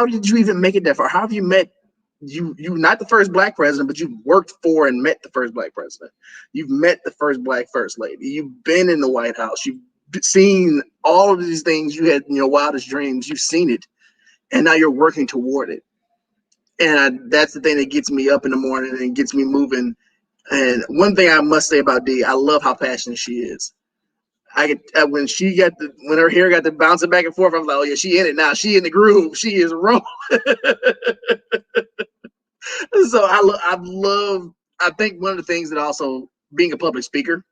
D: did you even make it that far? How have you met you not the first Black president, but you've worked for and met the first Black president. You've met the first Black first lady. You've been in the White House. You've seen all of these things you had in your wildest dreams. You've seen it, and now you're working toward it. And that's the thing that gets me up in the morning and gets me moving. And one thing I must say about Dee, I love how passionate she is. When her hair got to bouncing back and forth, I was like, oh yeah, she in it now. She in the groove. She is rolling. So I think one of the things that also being a public speaker,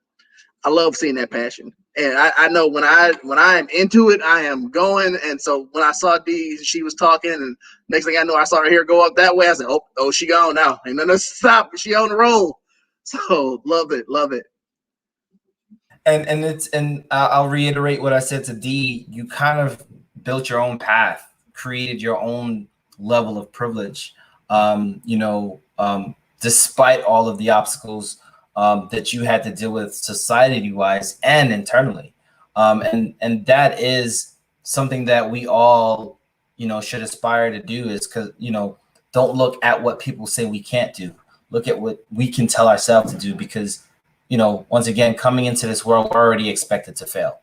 D: I love seeing that passion. And I know when I am into it, I am going. And so when I saw Dee, she was talking, and next thing I know, I saw her hair go up that way. I said, oh, she gone now. Ain't nothing to stop. She on the roll. So love it.
B: And I'll reiterate what I said to Dee. You kind of built your own path, created your own level of privilege. Despite all of the obstacles that you had to deal with society-wise and internally. And that is something that we all, should aspire to do, is because, don't look at what people say we can't do. Look at what we can tell ourselves to do, because, once again, coming into this world, we're already expected to fail.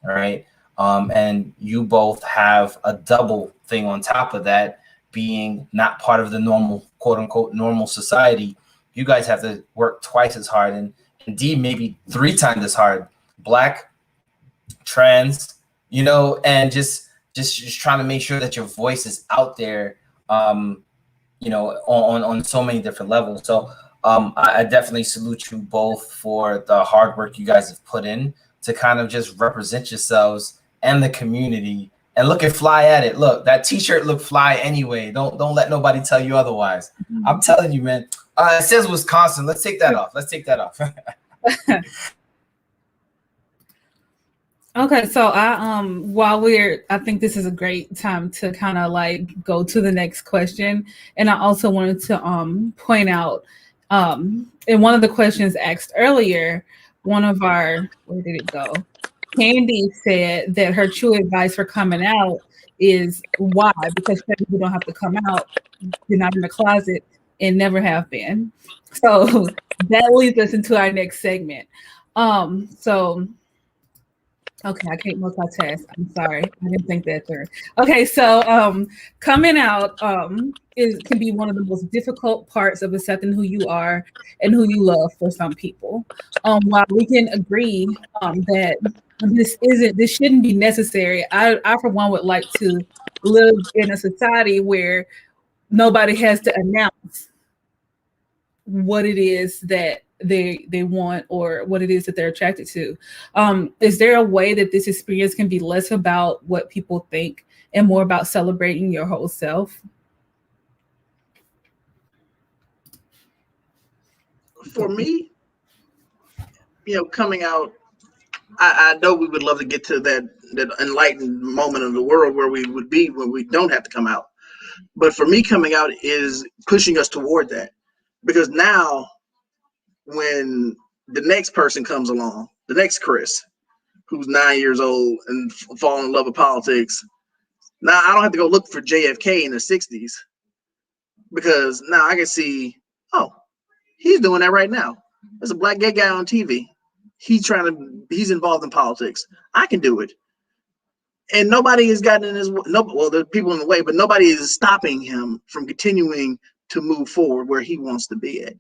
B: All right. And you both have a double thing on top of that, being not part of the normal, quote unquote, normal society. You guys have to work twice as hard, and Dee maybe 3 times as hard. Black, trans, and just trying to make sure that your voice is out there, on so many different levels. So I definitely salute you both for the hard work you guys have put in to kind of just represent yourselves and the community. And looking fly at it. Look, that T-shirt looked fly anyway. Don't let nobody tell you otherwise. Mm-hmm. I'm telling you, man. It says Wisconsin. Let's take that off.
A: Okay, so I think this is a great time to kind of like go to the next question, and I also wanted to point out in one of the questions asked earlier, one of our where did it go? Candy said that her true advice for coming out is why, because people don't have to come out, you're not in the closet, and never have been. So that leads us into our next segment. Okay, I can't multitask. I'm sorry. I didn't think that through. Okay, so coming out can be one of the most difficult parts of accepting who you are and who you love for some people. While we can agree that this shouldn't be necessary, I for one would like to live in a society where nobody has to announce what it is that they want or what it is that they're attracted to. Is there a way that this experience can be less about what people think and more about celebrating your whole self?
D: For me, coming out, I know we would love to get to that enlightened moment of the world where we would be when we don't have to come out. But for me, coming out is pushing us toward that, because now when the next person comes along, the next Chris, who's 9 years old and falling in love with politics, now I don't have to go look for JFK in the 60s, because now I can see, oh, he's doing that right now. There's a Black gay guy on TV. He's involved in politics. I can do it. And nobody has gotten in his way. Well, there are people in the way, but nobody is stopping him from continuing to move forward where he wants to be at.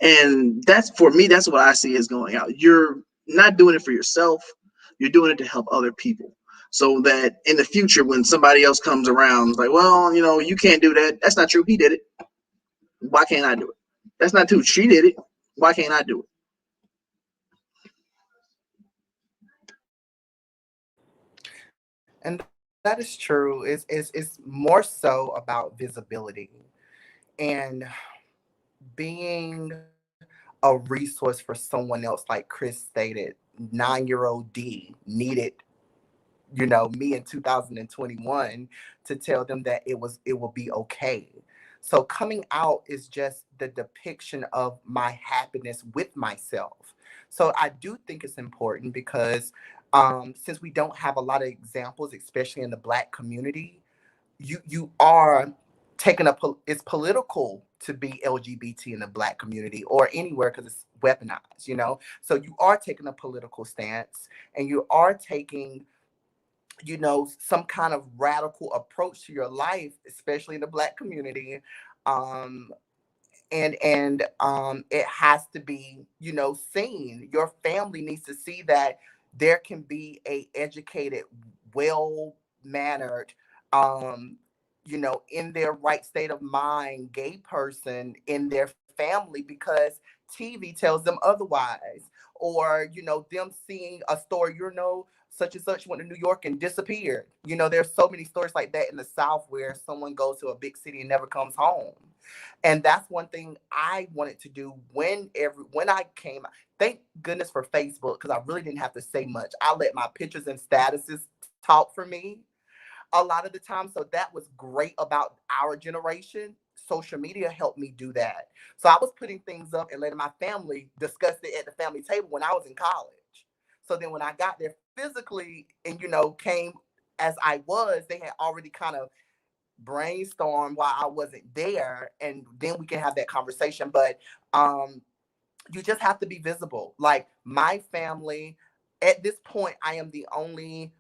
D: And that's, for me, that's what I see as going out. You're not doing it for yourself. You're doing it to help other people, so that in the future, when somebody else comes around, like, well, you can't do that. That's not true. He did it. Why can't I do it? That's not true. She did it. Why can't I do it?
C: And that is true. It's more so about visibility and being a resource for someone else. Like Chris stated, 9-year-old Dee needed, me in 2021 to tell them that it will be okay. So coming out is just the depiction of my happiness with myself. So I do think it's important because since we don't have a lot of examples, especially in the Black community, you are taking it's political to be LGBT in the Black community or anywhere because it's weaponized, you know? So you are taking a political stance and you are taking, you know, some kind of radical approach to your life, especially in the Black community. Um, and it has to be, you know, seen. Your family needs to see that there can be a educated, well mannered, um you know, in their right state of mind gay person in their family, because TV tells them otherwise. Or, you know, them seeing a story, you know, such and such went to New York and disappeared. You know, there's so many stories like that in the South where someone goes to a big city and never comes home. And that's one thing I wanted to do when I came. Thank goodness for Facebook, because I really didn't have to say much. I let my pictures and statuses talk for me a lot of the time. So that was great about our generation. Social media helped me do that. So I was putting things up and letting my family discuss it at the family table when I was in college. So then when I got there physically and, you know, came as I was, they had already kind of brainstorm while I wasn't there, and then we can have that conversation. But you just have to be visible. Like my family, at this point, I am the only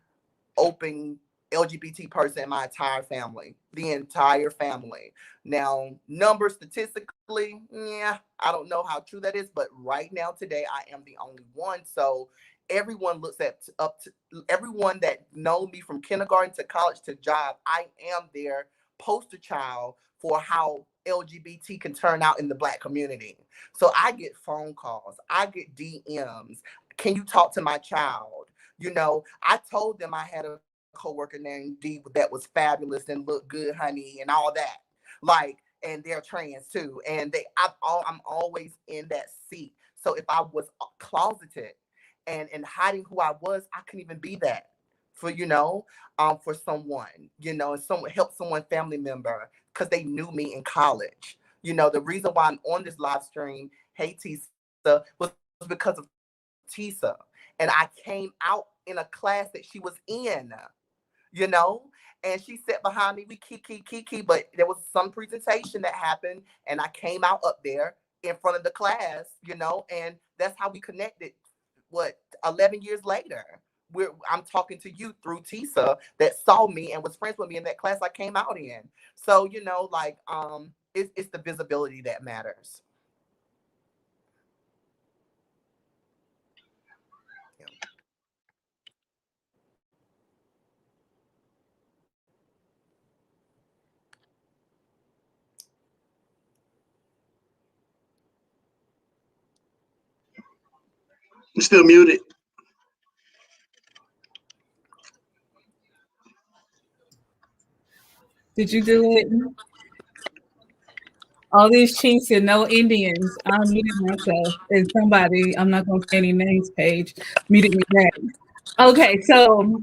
C: open LGBT person in my entire family, the entire family. Now, numbers statistically, yeah, I don't know how true that is, but right now, today, I am the only one. So everyone looks up to everyone that know me from kindergarten to college to job. I am their poster child for how LGBT can turn out in the Black community. So I get phone calls, I get DMs. Can you talk to my child? You know, I told them I had a coworker named D that was fabulous and looked good, honey, and all that. Like, and they're trans too. And I'm always in that seat. So if I was closeted and hiding who I was, I couldn't even be that for, you know, for someone, you know, and someone help someone family member because they knew me in college. You know, the reason why I'm on this live stream, Hey Tisa, was because of Tisa. And I came out in a class that she was in, you know, and she sat behind me. We kiki, but there was some presentation that happened, and I came out up there in front of the class, you know, and that's how we connected. What, 11 years later, I'm talking to you through Tisa that saw me and was friends with me in that class I came out in. So, you know, like, it's the visibility that matters.
D: You're still muted.
A: Did you do it? All these Chinks and no Indians. I muted myself. And somebody, I'm not going to say any names, page, muted me back. Okay, so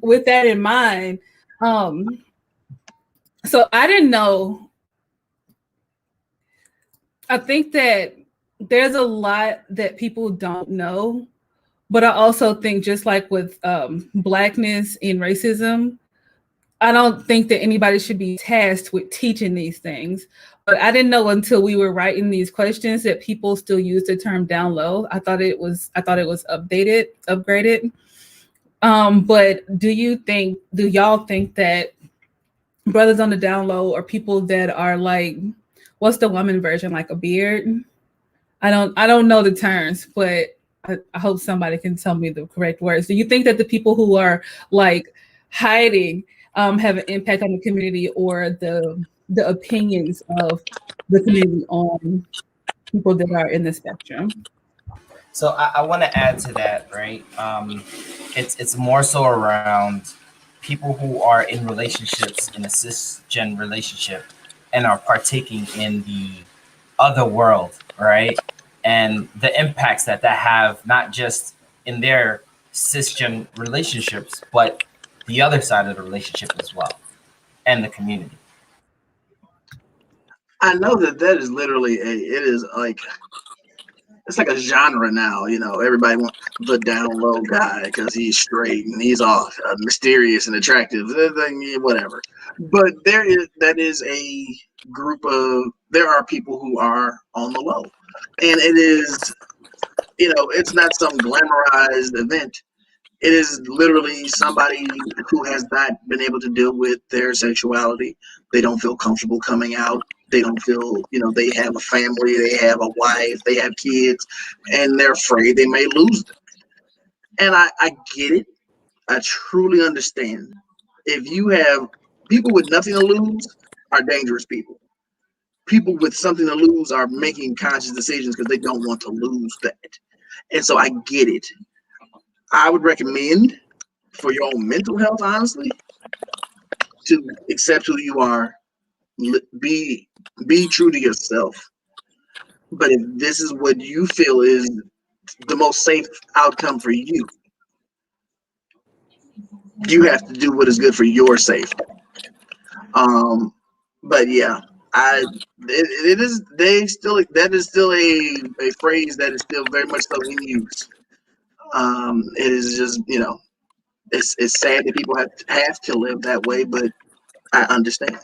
A: with that in mind, so I didn't know. I think that there's a lot that people don't know, but I also think just like with Blackness and racism, I don't think that anybody should be tasked with teaching these things. But I didn't know until we were writing these questions that people still use the term down low. I thought it was upgraded. But do y'all think that brothers on the down low are people that are like, what's the woman version, like a beard? I don't know the terms, but I hope somebody can tell me the correct words. Do you think that the people who are like hiding have an impact on the community, or the opinions of the community on people that are in the spectrum?
B: So I want to add to that, right? It's more so around people who are in relationships, in a cisgen relationship, and are partaking in the other world, right? And the impacts that have, not just in their cisgen relationships, but the other side of the relationship as well, and the community.
D: I know that is literally it is like it's like a genre now. Everybody wants the down low guy because he's straight and he's all mysterious and attractive, whatever. But that is a there are people who are on the low, and it is, it's not some glamorized event. It is literally somebody who has not been able to deal with their sexuality. They don't feel comfortable coming out. They don't feel, they have a family, they have a wife, they have kids, and they're afraid they may lose them. And I get it. I truly understand. If you have people with nothing to lose are dangerous people. People with something to lose are making conscious decisions because they don't want to lose that. And so I get it. I would recommend for your own mental health, honestly, to accept who you are, be true to yourself. But if this is what you feel is the most safe outcome for you, you have to do what is good for your safety. But yeah, it is that is still a phrase that is still very much so in use. It is just it's sad that people have to live that way, but I understand.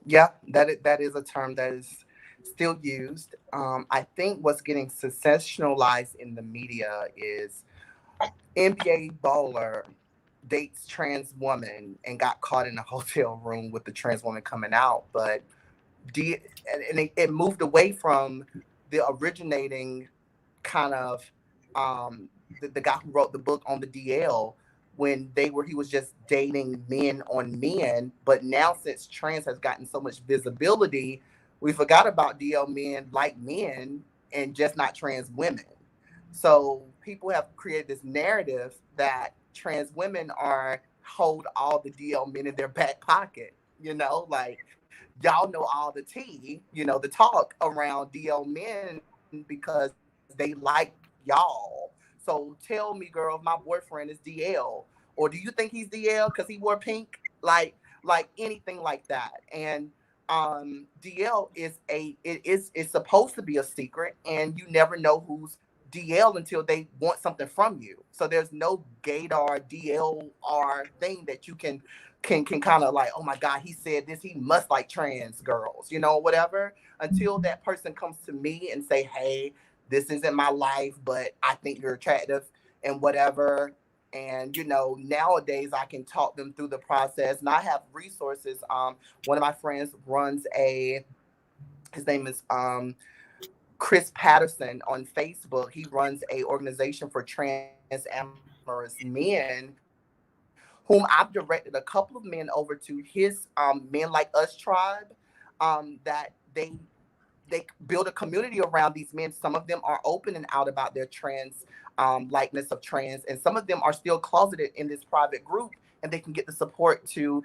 C: Yeah, that is a term that is still used. I think what's getting sensationalized in the media is NBA bowler dates trans woman and got caught in a hotel room with the trans woman coming out, but it moved away from the originating kind of the guy who wrote the book on the DL when he was just dating men on men. But now since trans has gotten so much visibility, we forgot about DL men like men and just not trans women. So people have created this narrative that trans women hold all the DL men in their back pocket, like y'all know all the tea, the talk around DL men because they like y'all. So tell me, girl, if my boyfriend is DL, or do you think he's DL because he wore pink? Like anything like that. And DL it's supposed to be a secret, and you never know who's DL until they want something from you. So there's no gaydar DLR thing that you can kind of like, oh my God, he said this, he must like trans girls, whatever. Until that person comes to me and say, hey, this isn't my life, but I think you're attractive and whatever. And nowadays I can talk them through the process, and I have resources. One of my friends runs his name is Chris Patterson on Facebook. He runs a organization for trans amorous men, whom I've directed a couple of men over to his Men Like Us tribe. That they build a community around these men. Some of them are open and out about their trans likeness of trans, and some of them are still closeted in this private group, and they can get the support to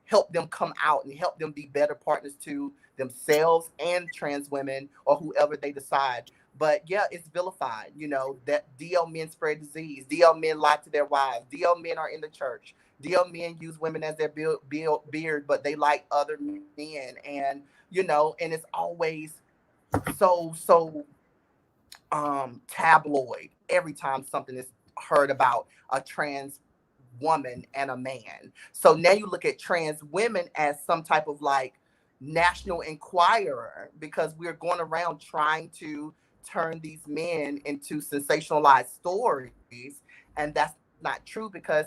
C: help them come out and help them be better partners to themselves and trans women or whoever they decide. But yeah, it's vilified, that DL men spread disease, DL men lie to their wives, DL men are in the church, DL men use women as their beard, but they like other men. And and it's always so tabloid every time something is heard about a trans woman and a man. So now you look at trans women as some type of like National Enquirer, because we're going around trying to turn these men into sensationalized stories. And that's not true, because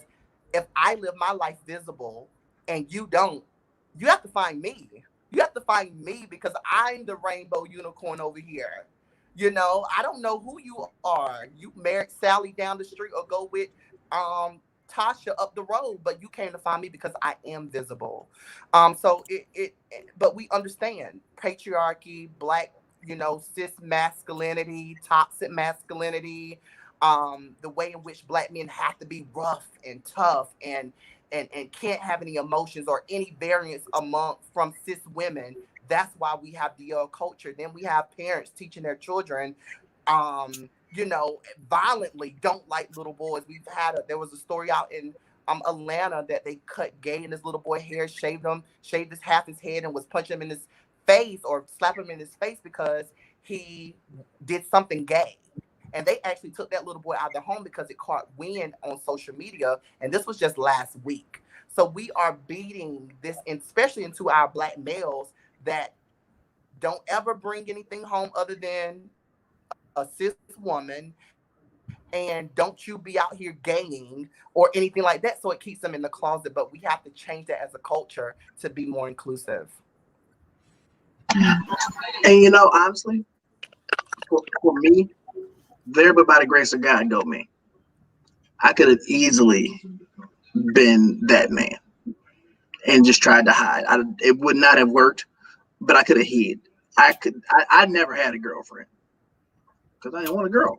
C: if I live my life visible and you don't, you have to find me. You have to find me because I'm the rainbow unicorn over here. I don't know who you are. You married Sally down the street or go with um Tasha up the road, but you came to find me because I am visible. So but we understand patriarchy, black, cis masculinity, toxic masculinity, the way in which black men have to be rough and tough and can't have any emotions or any variance from cis women. That's why we have DL culture. Then we have parents teaching their children, violently don't like little boys. There was a story out in Atlanta that they cut gay in this little boy hair, shaved his half his head, and was punching him in his face or slap him in his face because he did something gay. And they actually took that little boy out of the home because it caught wind on social media. And this was just last week. So we are beating this, especially into our Black males that don't ever bring anything home other than a cis woman. And don't you be out here gaying or anything like that. So it keeps them in the closet. But we have to change that as a culture to be more inclusive.
D: And honestly, for me, there but by the grace of God go me. I could have easily been that man and just tried to hide. It would not have worked, but I could have hid. I never had a girlfriend because I didn't want a girl.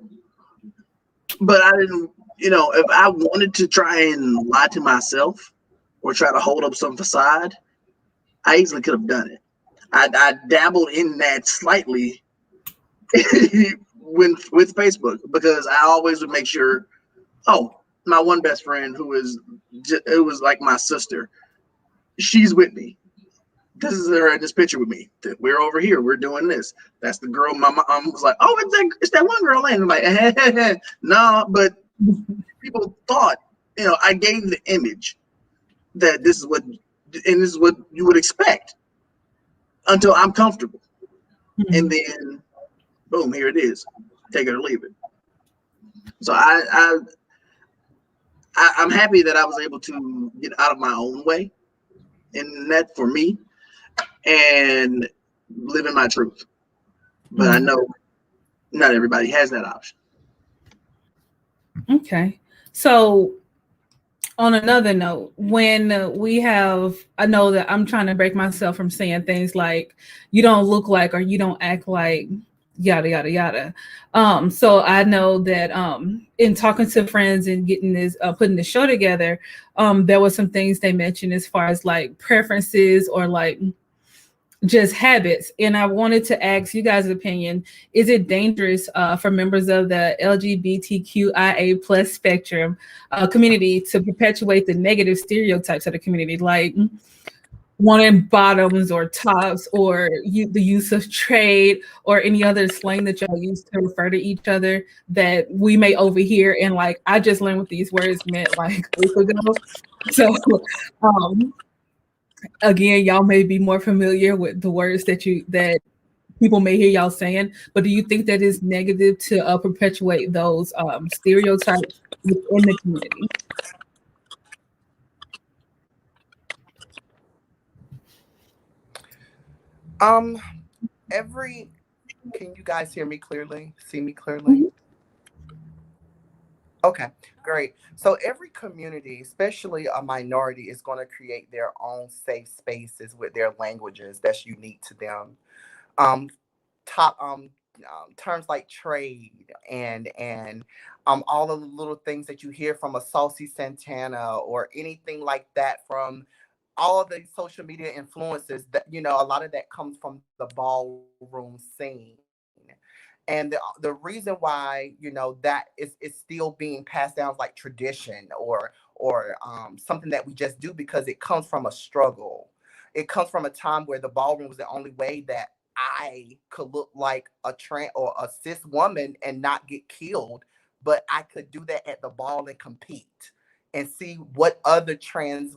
D: But I didn't, if I wanted to try and lie to myself or try to hold up some facade, I easily could have done it. I dabbled in that slightly with Facebook because I always would make sure, my one best friend who was like my sister, she's with me. This is her in this picture with me. We're over here. We're doing this. That's the girl. My mom was like, "Oh, it's that one girl." And I'm like, "No," but people thought, I gave the image that this is what you would expect until I'm comfortable, and then, boom, here it is. Take it or leave it. So I'm happy that I was able to get out of my own way, in that for me, and live in my truth. But I know not everybody has that option.
A: Okay. So on another note, when I know that I'm trying to break myself from saying things like you don't look like or you don't act like yada yada yada. So I know that in talking to friends and getting this putting the show together, there was some things they mentioned as far as like preferences or like just habits. And I wanted to ask you guys' opinion. Is it dangerous for members of the LGBTQIA plus spectrum community to perpetuate the negative stereotypes of the community, like wanting bottoms or tops or the use of trade or any other slang that y'all use to refer to each other that we may overhear? And like, I just learned what these words meant like a week ago. So, again, y'all may be more familiar with the words that people may hear y'all saying, but do you think that is negative to perpetuate those stereotypes within the community?
C: Can you guys hear me clearly? See me clearly?
A: Mm-hmm.
C: Okay, great. So every community, especially a minority, is going to create their own safe spaces with their languages that's unique to them. Um, top terms like trade and all of the little things that you hear from a Saucy Santana or anything like that from all the social media influences that a lot of that comes from the ballroom scene. And the reason why that is still being passed down like tradition or something that we just do because it comes from a struggle. It comes from a time where the ballroom was the only way that I could look like a trans or a cis woman and not get killed, but I could do that at the ball and compete and see what other trans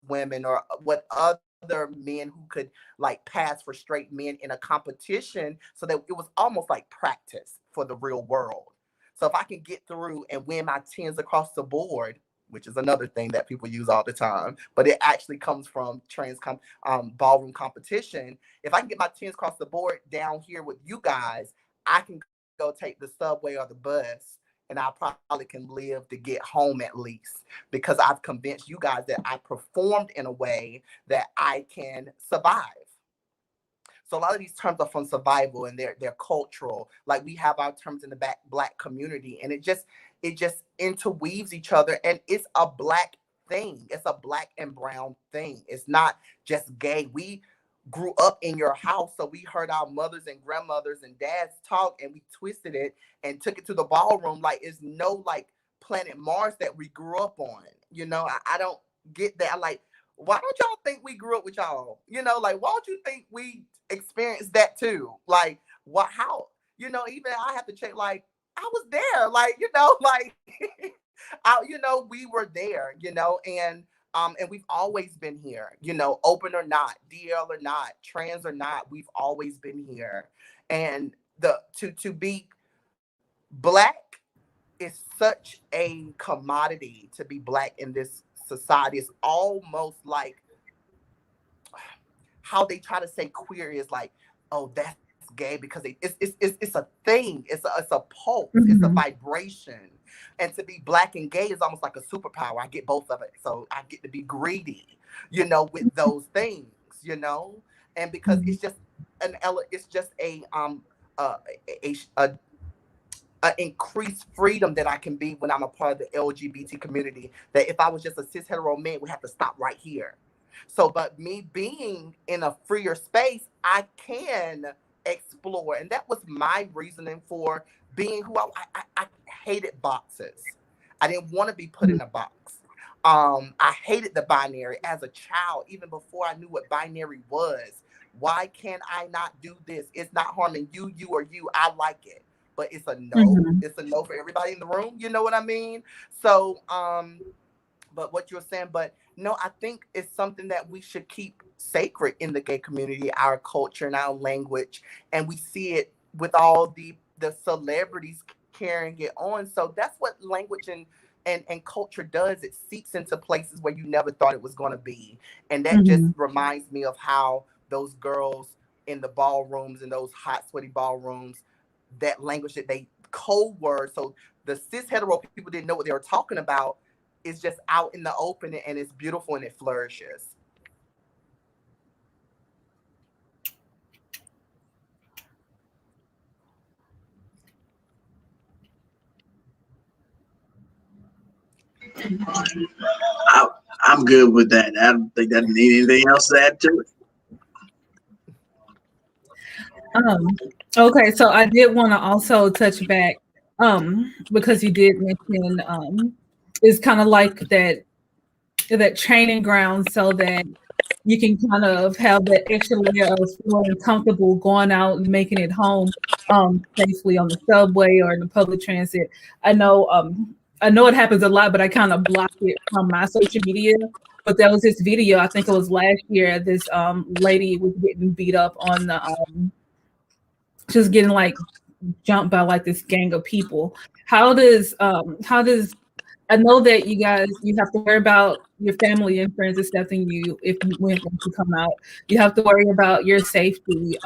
C: women or what other men who could like pass for straight men in a competition, so that it was almost like practice for the real world. So if I can get through and win my tens across the board, which is another thing that people use all the time, but it actually comes from ballroom competition. If I can get my tens across the board down here with you guys, I can go take the subway or the bus, and I probably can live to get home at least because I've convinced you guys that I performed in a way that I can survive. So a lot of these terms are from survival and they're cultural. Like we have our terms in the Black community, and it just interweaves each other, and it's a Black thing. It's a Black and brown thing. It's not just gay. We grew up in your house, so we heard our mothers and grandmothers and dads talk, and we twisted it and took it to the ballroom. Like it's no like planet Mars that we grew up on. I don't get that. Like why don't y'all think we grew up with y'all? You know, like, why don't you think we experienced that too? Like, what, how, you know, even I have to check, like, I was there, like, you know, like, you know, we were there, you know, and we've always been here, you know, open or not, DL or not, trans or not, we've always been here. And to be Black is such a commodity. To be Black in this society is almost like how they try to say queer is like, oh, that's gay because it's a thing. It's a pulse. It's a
A: Mhm.
C: vibration. And to be Black and gay is almost like a superpower. I get both of it. So I get to be greedy, you know, with those things, you know, and because
A: Mhm.
C: it's just it's just a increased freedom that I can be when I'm a part of the LGBT community. That if I was just a cis hetero man, we have to stop right here. So, but me being in a freer space, I can explore, and that was my reasoning for being who I hated boxes. I didn't want to be put in a box. I hated the binary as a child, even before I knew what binary was. Why can I not do this? It's not harming you, you, or you. I like it, but it's a no.
A: Mhm.
C: It's a no for everybody in the room. You know what I mean? So, but what you're saying, but no, I think it's something that we should keep sacred in the gay community, our culture and our language, and we see it with all the celebrities carrying it on. So that's what language and culture does. It seeps into places where you never thought it was going to be, and that just
A: Mhm.
C: reminds me of how those girls in the ballrooms, in those hot, sweaty ballrooms, that language that they code words. So the cis hetero people didn't know what they were talking about. It's just out in the open and it's beautiful and it flourishes.
D: I, I'm good with that. I don't think that need anything else to add to it.
A: Um, okay, so I did want to also touch back, because you did mention, it's kind of like that training ground so that you can kind of have that extra layer of feeling comfortable going out and making it home, safely on the subway or in the public transit. I know, I know it happens a lot, but I kind of block it from my social media. But there was this video, I think it was last year, this lady was getting beat up on the just getting like jumped by like this gang of people. How does I know that you have to worry about your family and friends accepting you if you when you come out. You have to worry about your safety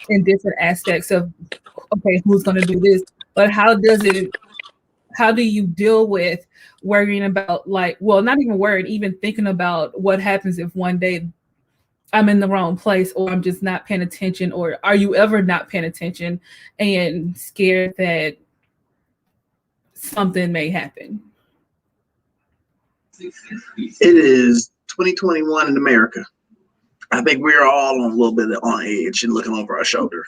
A: in different aspects of okay, who's gonna do this? But how do you deal with worrying about like well not even worried, even thinking about what happens if one day I'm in the wrong place or I'm just not paying attention, or are you ever not paying attention and scared that something may happen?
D: It is 2021 in America. I think we're all on a little bit on edge and looking over our shoulder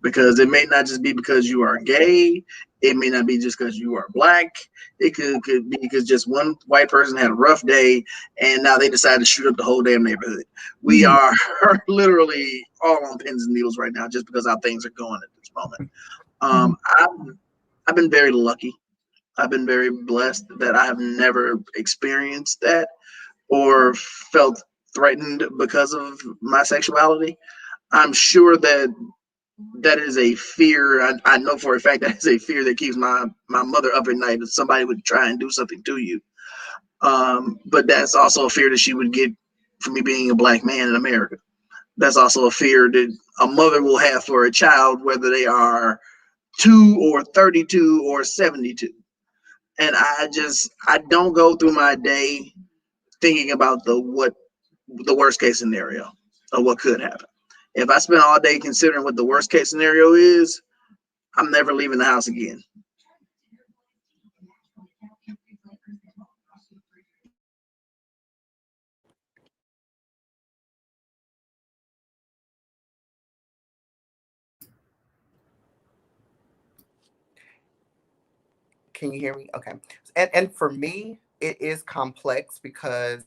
D: because it may not just be because you are gay. It may not be just because you are Black. It could be because just one white person had a rough day and now they decide to shoot up the whole damn neighborhood. We
A: Mhm.
D: are literally all on pins and needles right now just because how things are going at this moment.
A: Mhm.
D: I've been very lucky. I've been very blessed that I have never experienced that or felt threatened because of my sexuality. I'm sure that that is a fear. I know for a fact that is a fear that keeps my mother up at night if somebody would try and do something to you. But that's also a fear that she would get for me being a Black man in America. That's also a fear that a mother will have for a child, whether they are 2 or 32 or 72. And I don't go through my day thinking about the worst case scenario of what could happen. If I spend all day considering what the worst case scenario is, I'm never leaving the house again.
C: Can you hear me? Okay. And for me, it is complex because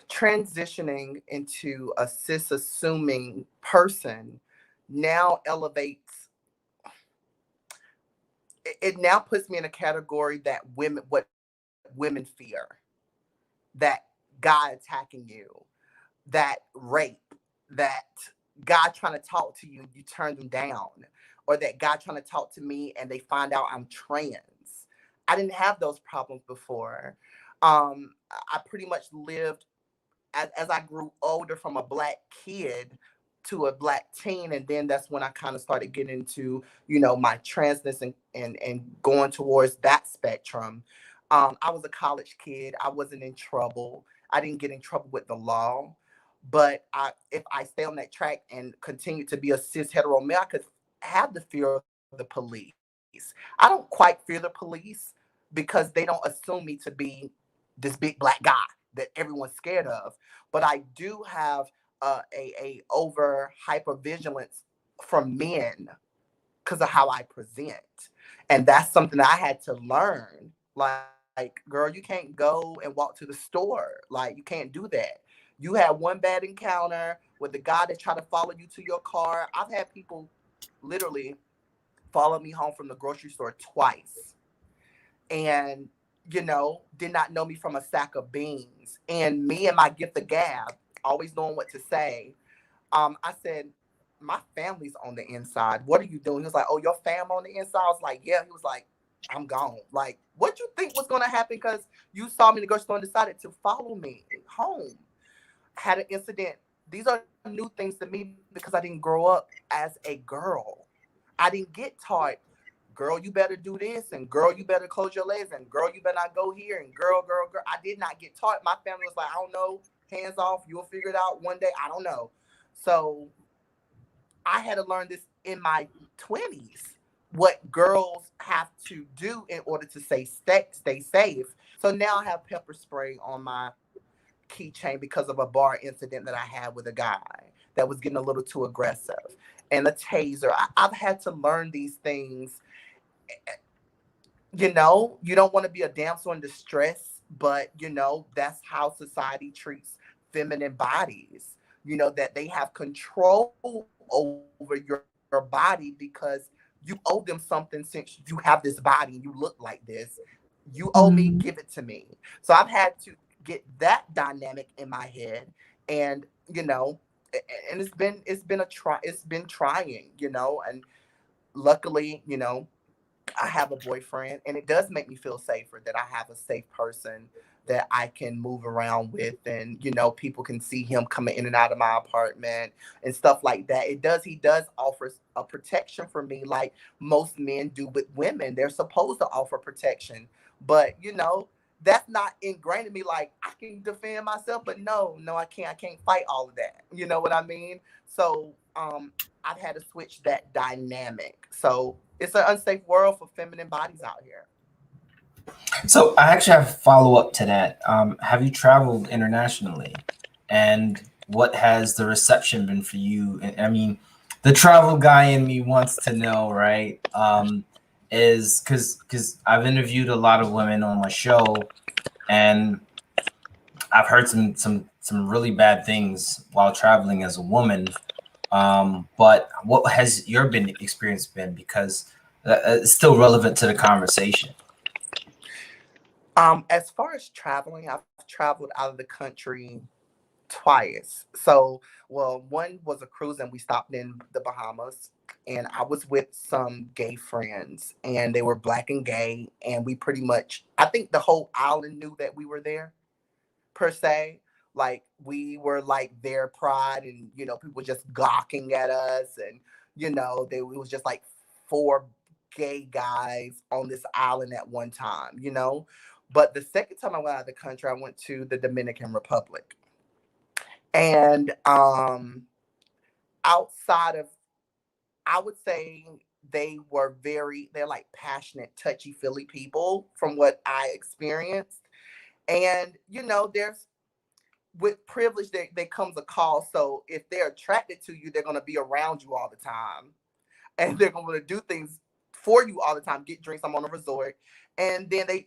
C: transitioning into a cis assuming person now elevates it now puts me in a category that what women fear, that guy attacking you, that rape, that guy trying to talk to you, you turn them down, or that guy trying to talk to me and they find out I'm trans. I didn't have those problems before. I pretty much lived as I grew older from a black kid to a black teen, and then that's when I kind of started getting into, my transness and going towards that spectrum. I was a college kid. I wasn't in trouble. I didn't get in trouble with the law. But if I stay on that track and continue to be a cis hetero male, I could have the fear of the police. I don't quite fear the police because they don't assume me to be this big black guy that everyone's scared of. But I do have a over hyper vigilance from men because of how I present. And that's something that I had to learn. Like, girl, you can't go and walk to the store. Like, you can't do that. You had one bad encounter with the guy that tried to follow you to your car. I've had people literally follow me home from the grocery store twice. And did not know me from a sack of beans. And me and my gift of gab, always knowing what to say. I said, my family's on the inside. What are you doing? He was like, oh, your fam on the inside? I was like, yeah. He was like, I'm gone. Like, what you think was going to happen because you saw me in the grocery store and decided to follow me home? Had an incident. These are new things to me because I didn't grow up as a girl. I didn't get taught, girl, you better do this, and girl, you better close your legs, and girl, you better not go here, and girl. I did not get taught. My family was like, I don't know, hands off, you'll figure it out one day. I don't know. So I had to learn this in my 20s, what girls have to do in order to stay safe. So now I have pepper spray on my keychain because of a bar incident that I had with a guy that was getting a little too aggressive, and a taser. I've had to learn these things. You don't want to be a damsel in distress, but that's how society treats feminine bodies. That they have control over your body because you owe them something since you have this body and you look like this. You owe me, give it to me. So I've had to get that dynamic in my head, and and it's been trying, and luckily, I have a boyfriend, and it does make me feel safer that I have a safe person that I can move around with, and people can see him coming in and out of my apartment and stuff like that. He does offer a protection for me, like most men do with women. They're supposed to offer protection, but that's not ingrained in me. Like, I can defend myself, but no, I can't fight all of that. You know what I mean? So I've had to switch that dynamic. So it's an unsafe world for feminine bodies out here.
B: So I actually have a follow-up to that. Have you traveled internationally? And what has the reception been for you? I mean, the travel guy in me wants to know, right? Is because I've interviewed a lot of women on my show, and I've heard some really bad things while traveling as a woman. But what has your experience been? Because it's still relevant to the conversation.
C: As far as traveling, I've traveled out of the country twice. So, well, one was a cruise and we stopped in the Bahamas, and I was with some gay friends, and they were black and gay, and we pretty much, I think the whole island knew that we were there, per se. Like, we were like their pride, and people just gawking at us, and it was just like four gay guys on this island at one time. But the second time I went out of the country, I went to the Dominican Republic. And outside of, I would say they're like passionate, touchy-feely people from what I experienced. And, there's, with privilege, there comes a cost. So if they're attracted to you, they're going to be around you all the time. And they're going to do things for you all the time, get drinks. I'm on a resort. And then they,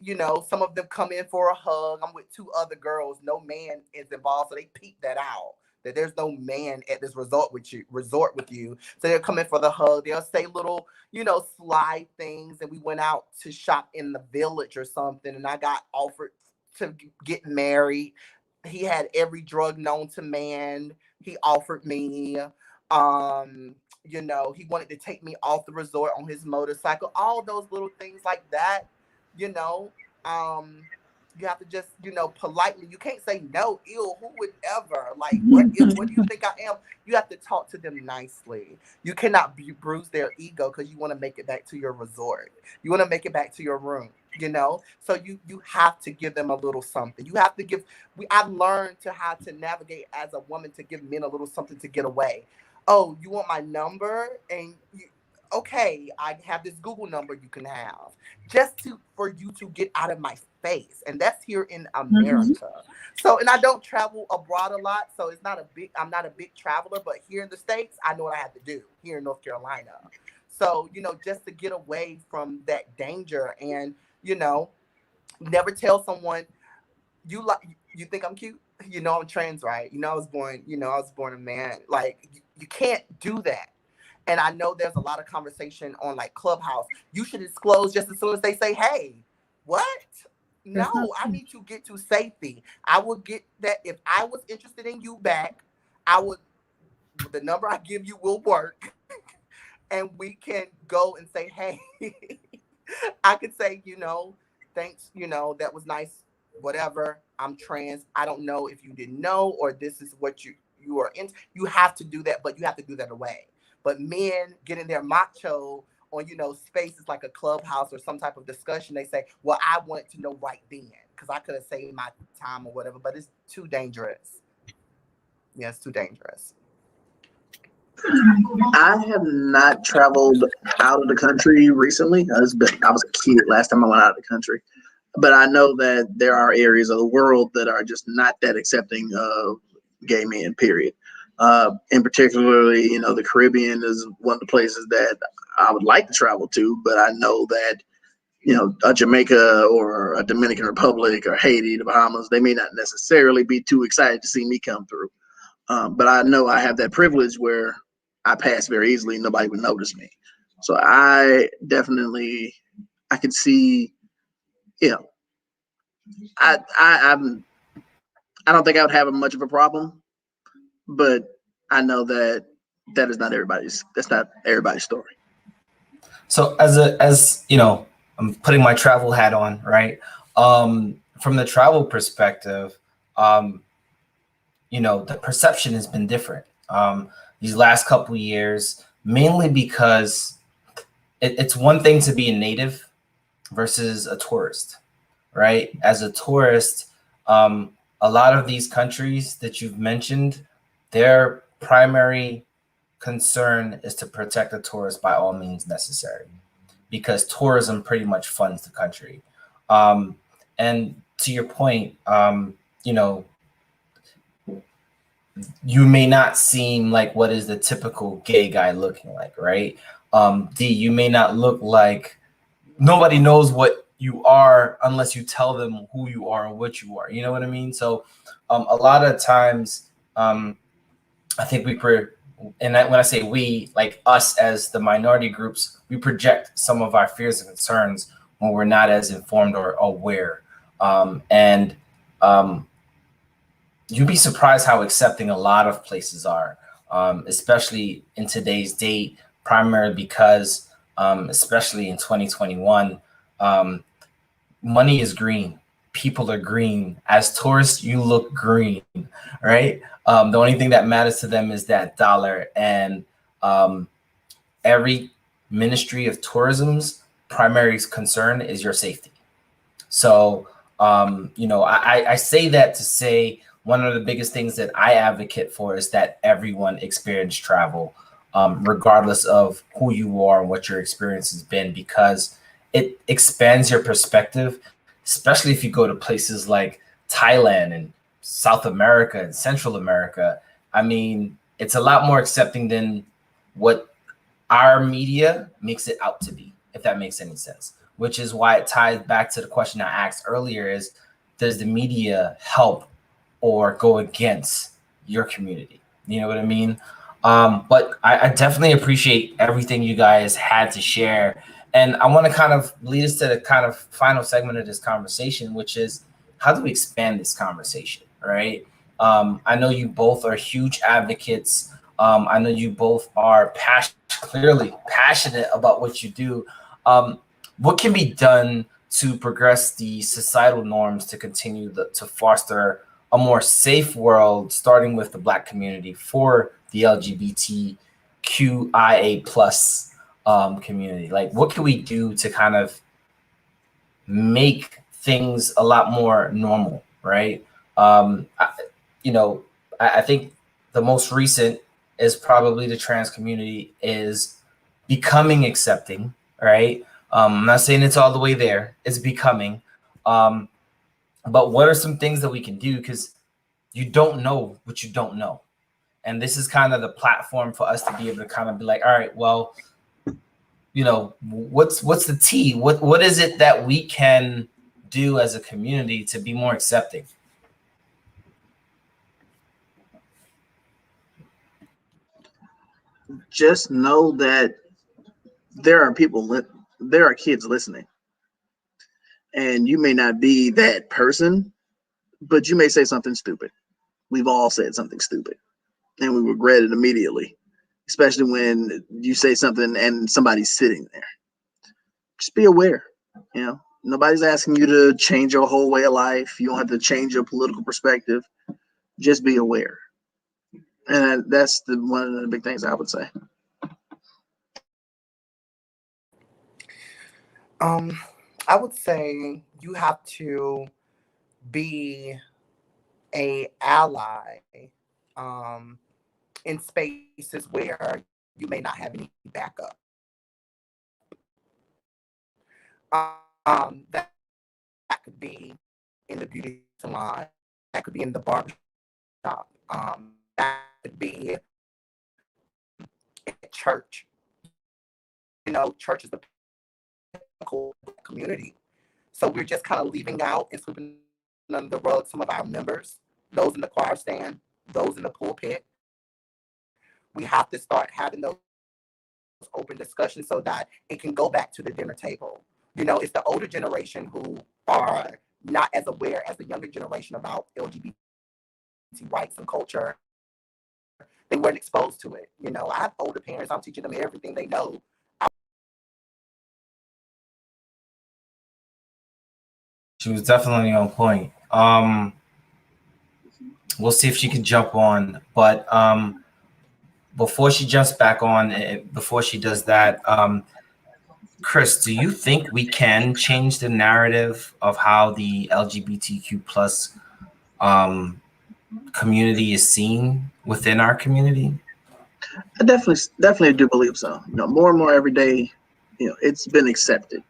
C: some of them come in for a hug. I'm with 2 other girls. No man is involved, so they peep that out. That there's no man at this resort with you. So they'll come in for the hug. They'll say little, sly things. And we went out to shop in the village or something. And I got offered to get married. He had every drug known to man. He offered me. He wanted to take me off the resort on his motorcycle. All those little things like that. You have to just, politely, you can't say no, ew, who would ever? Like, what do you think I am? You have to talk to them nicely. You cannot bruise their ego because you want to make it back to your resort. You want to make it back to your room, So you have to give them a little something. You have to give, I've learned how to navigate as a woman to give men a little something to get away. Oh, you want my number? And okay, I have this Google number you can have just for you to get out of my face. And that's here in America. So, and I don't travel abroad a lot. So I'm not a big traveler, but here in the States, I know what I have to do here in North Carolina. So, just to get away from that danger and, never tell someone you think I'm cute. I'm trans, right? I was born a man. Like, you can't do that. And I know there's a lot of conversation on like Clubhouse. You should disclose just as soon as they say, hey, what? No, I need to get to safety. I would get that if I was interested in you back, the number I give you will work. And we can go and say, hey, I could say, thanks, that was nice, whatever. I'm trans. I don't know if you didn't know or this is what you are in. You have to do that, but you have to do that away. But men getting their macho on, spaces like a Clubhouse or some type of discussion, they say, well, I wanted to know right then because I could have saved my time or whatever, but it's too dangerous. Yeah, it's too dangerous.
D: I have not traveled out of the country recently. I was a kid last time I went out of the country. But I know that there are areas of the world that are just not that accepting of gay men, period. And particularly, the Caribbean is one of the places that I would like to travel to, but I know that, a Jamaica or a Dominican Republic or Haiti, the Bahamas, they may not necessarily be too excited to see me come through. But I know I have that privilege where I pass very easily and nobody would notice me. So I could see, I don't think I would have much of a problem, but I know that is not everybody's story.
B: So as I'm putting my travel hat on, right? From the travel perspective, the perception has been different these last couple of years, mainly because it's one thing to be a native versus a tourist, right? As a tourist, a lot of these countries that you've mentioned, their primary concern is to protect the tourist by all means necessary, because tourism pretty much funds the country. And to your point, you may not seem like what is the typical gay guy looking like, right? You may not look like, nobody knows what you are unless you tell them who you are and what you are. You know what I mean? So a lot of times, I think when I say we, like us as the minority groups, we project some of our fears and concerns when we're not as informed or aware. You'd be surprised how accepting a lot of places are, especially in today's date, primarily because, especially in 2021, money is green. People are green. As tourists, you look green, right? The only thing that matters to them is that dollar. And every Ministry of Tourism's primary concern is your safety. So, I say that to say one of the biggest things that I advocate for is that everyone experience travel, regardless of who you are and what your experience has been, because it expands your perspective, especially if you go to places like Thailand and South America and Central America. I mean, it's a lot more accepting than what our media makes it out to be, if that makes any sense. which is why it ties back to the question I asked earlier: is does the media help or go against your community? You know what I mean? But I definitely appreciate everything you guys had to share. And I want to kind of lead us to the kind of final segment of this conversation, which is how do we expand this conversation, right? I know you both are huge advocates. I know you both are clearly passionate about what you do. What can be done to progress the societal norms to continue to foster a more safe world, starting with the Black community for the LGBTQIA plus community? Like, what can we do to kind of make things a lot more normal, right? I think the most recent is probably the trans community is becoming accepting, right? I'm not saying it's all the way there. It's becoming. But what are some things that we can do? Because you don't know what you don't know. And this is kind of the platform for us to be able to kind of be like, all right, well, what's the tea? What is it that we can do as a community to be more accepting?
D: Just know that there are kids listening, and you may not be that person, but you may say something stupid. We've all said something stupid, and we regret it immediately, especially when you say something and somebody's sitting there. Just be aware. Nobody's asking you to change your whole way of life. You don't have to change your political perspective. Just be aware. And that's one of the big things I would say.
C: I would say you have to be an ally in spaces where you may not have any backup. That could be in the beauty salon. That could be in the barber shop. That could be at church. Church is the community. So we're just kind of leaving out and sweeping under the rug some of our members, those in the choir stand, those in the pulpit. We have to start having those open discussions so that it can go back to the dinner table. It's the older generation who are not as aware as the younger generation about LGBT rights and culture. They weren't exposed to it. I have older parents. I'm teaching them everything they know.
B: She was definitely on point. We'll see if she can jump on, but before she jumps back on, before she does that, Chris, do you think we can change the narrative of how the LGBTQ plus community is seen within our community?
D: I definitely do believe so. More and more every day, it's been accepted.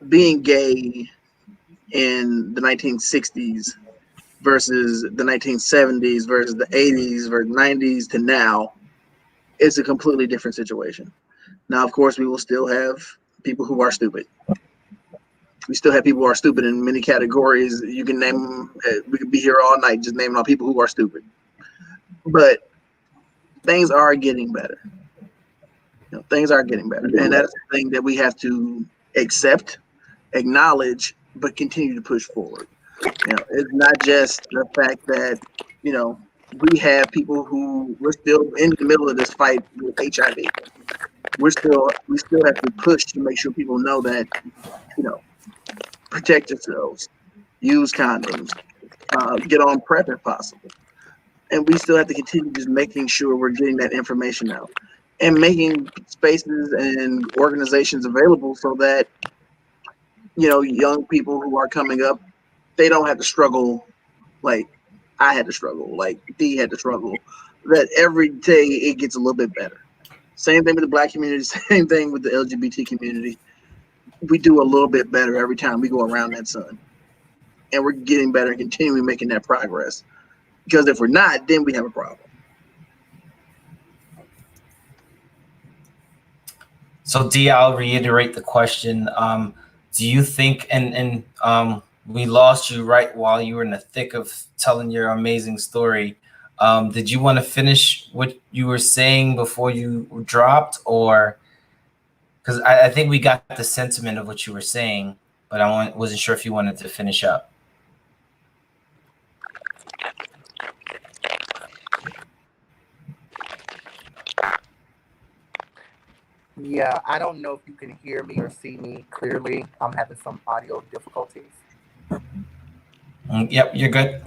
D: Being gay in the 1960s versus the 1970s versus the 80s versus 90s to now, it's a completely different situation. Now, of course, we will still have people who are stupid. We still have people who are stupid in many categories. You can name them. We could be here all night just naming all people who are stupid. But things are getting better. Things are getting better. And that's the thing that we have to accept, acknowledge, but continue to push forward. It's not just the fact that, we have people who we're still in the middle of this fight with HIV. We still have to push to make sure people know that, protect yourselves, use condoms, get on PrEP if possible. And we still have to continue just making sure we're getting that information out and making spaces and organizations available so that, young people who are coming up, they don't have to struggle like I had to struggle, like Dee had to struggle, that every day it gets a little bit better. Same thing with the Black community, same thing with the LGBT community. We do a little bit better every time we go around that sun. And we're getting better and continuing making that progress. Because if we're not, then we have a problem.
B: So D, I'll reiterate the question. Do you think, and we lost you right while you were in the thick of telling your amazing story. Did you want to finish what you were saying before you dropped, or because I think we got the sentiment of what you were saying, but I wasn't sure if you wanted to finish up.
C: Yeah, I don't know if you can hear me or see me clearly. I'm having some audio difficulties.
B: Yep, you're good.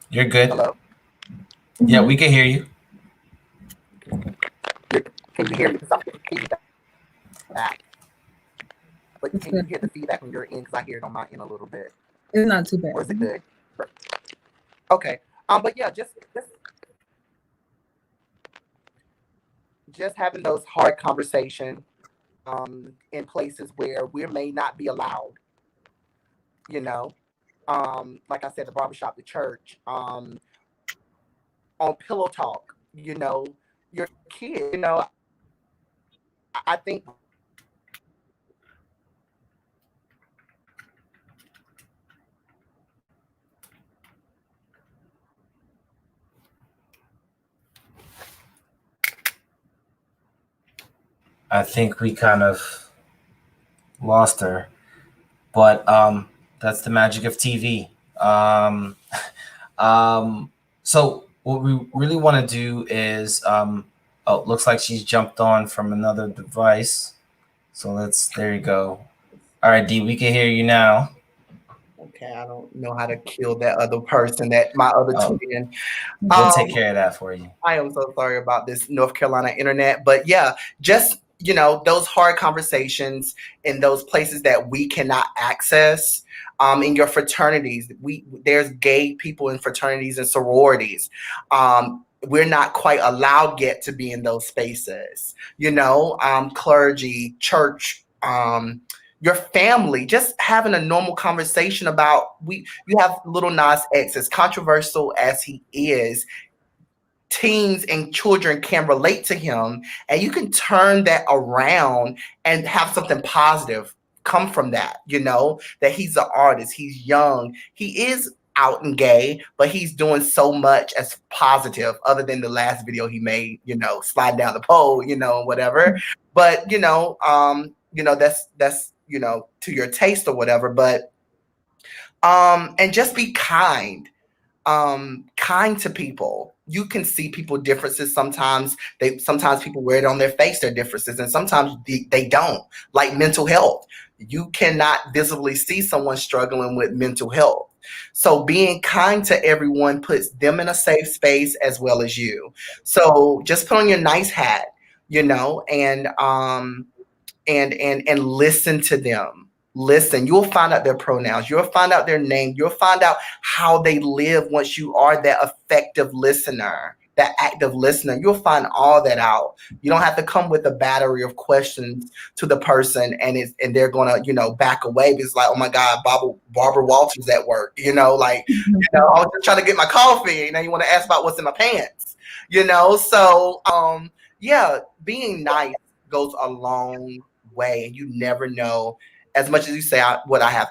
B: You're good.
C: Hello?
B: Yeah, we can hear you.
C: Can you hear me? Because I'm getting feedback. But can you hear the feedback when you're in? Because I hear it on my end a little bit.
A: It's not too bad.
C: Or is it good? Okay. But yeah, just having those hard conversations in places where we may not be allowed. You know, like I said, the barbershop, the church, on Pillow Talk. You know, your kid. You know, I think.
B: I think we kind of lost her, but that's the magic of TV. So what we really want to do is, oh, looks like she's jumped on from another device. So there you go. All right, D, we can hear you now.
C: Okay, I don't know how to kill that other person, that my other twin.
B: We'll take care of that for you.
C: I am so sorry about this North Carolina internet, but yeah, just, you know, those hard conversations in those places that we cannot access. In your fraternities, there's gay people in fraternities and sororities. We're not quite allowed yet to be in those spaces. You know, clergy, church, your family, just having a normal conversation about you have Little Nas X, as controversial as he is, teens and children can relate to him, and you can turn that around and have something positive come from that. You know, that he's an artist, he's young, he is out and gay, but he's doing so much as positive, other than the last video he made, you know, slide down the pole, you know, whatever. But you know, that's you know, to your taste or whatever. But and just be kind to people. You can see people differences. Sometimes people wear it on their face, their differences, and sometimes they don't. Like mental health, you cannot visibly see someone struggling with mental health. So being kind to everyone puts them in a safe space as well as you. So just put on your nice hat, you know, and listen to them. Listen, you'll find out their pronouns, you'll find out their name, you'll find out how they live once you are that effective listener, that active listener. You'll find all that out. You don't have to come with a battery of questions to the person and they're gonna, you know, back away because like, oh my God, Barbara Walters at work, you know, like, you know, I was just trying to get my coffee and now you want to ask about what's in my pants, you know? So yeah, being nice goes a long way, and you never know. As much as you say, I have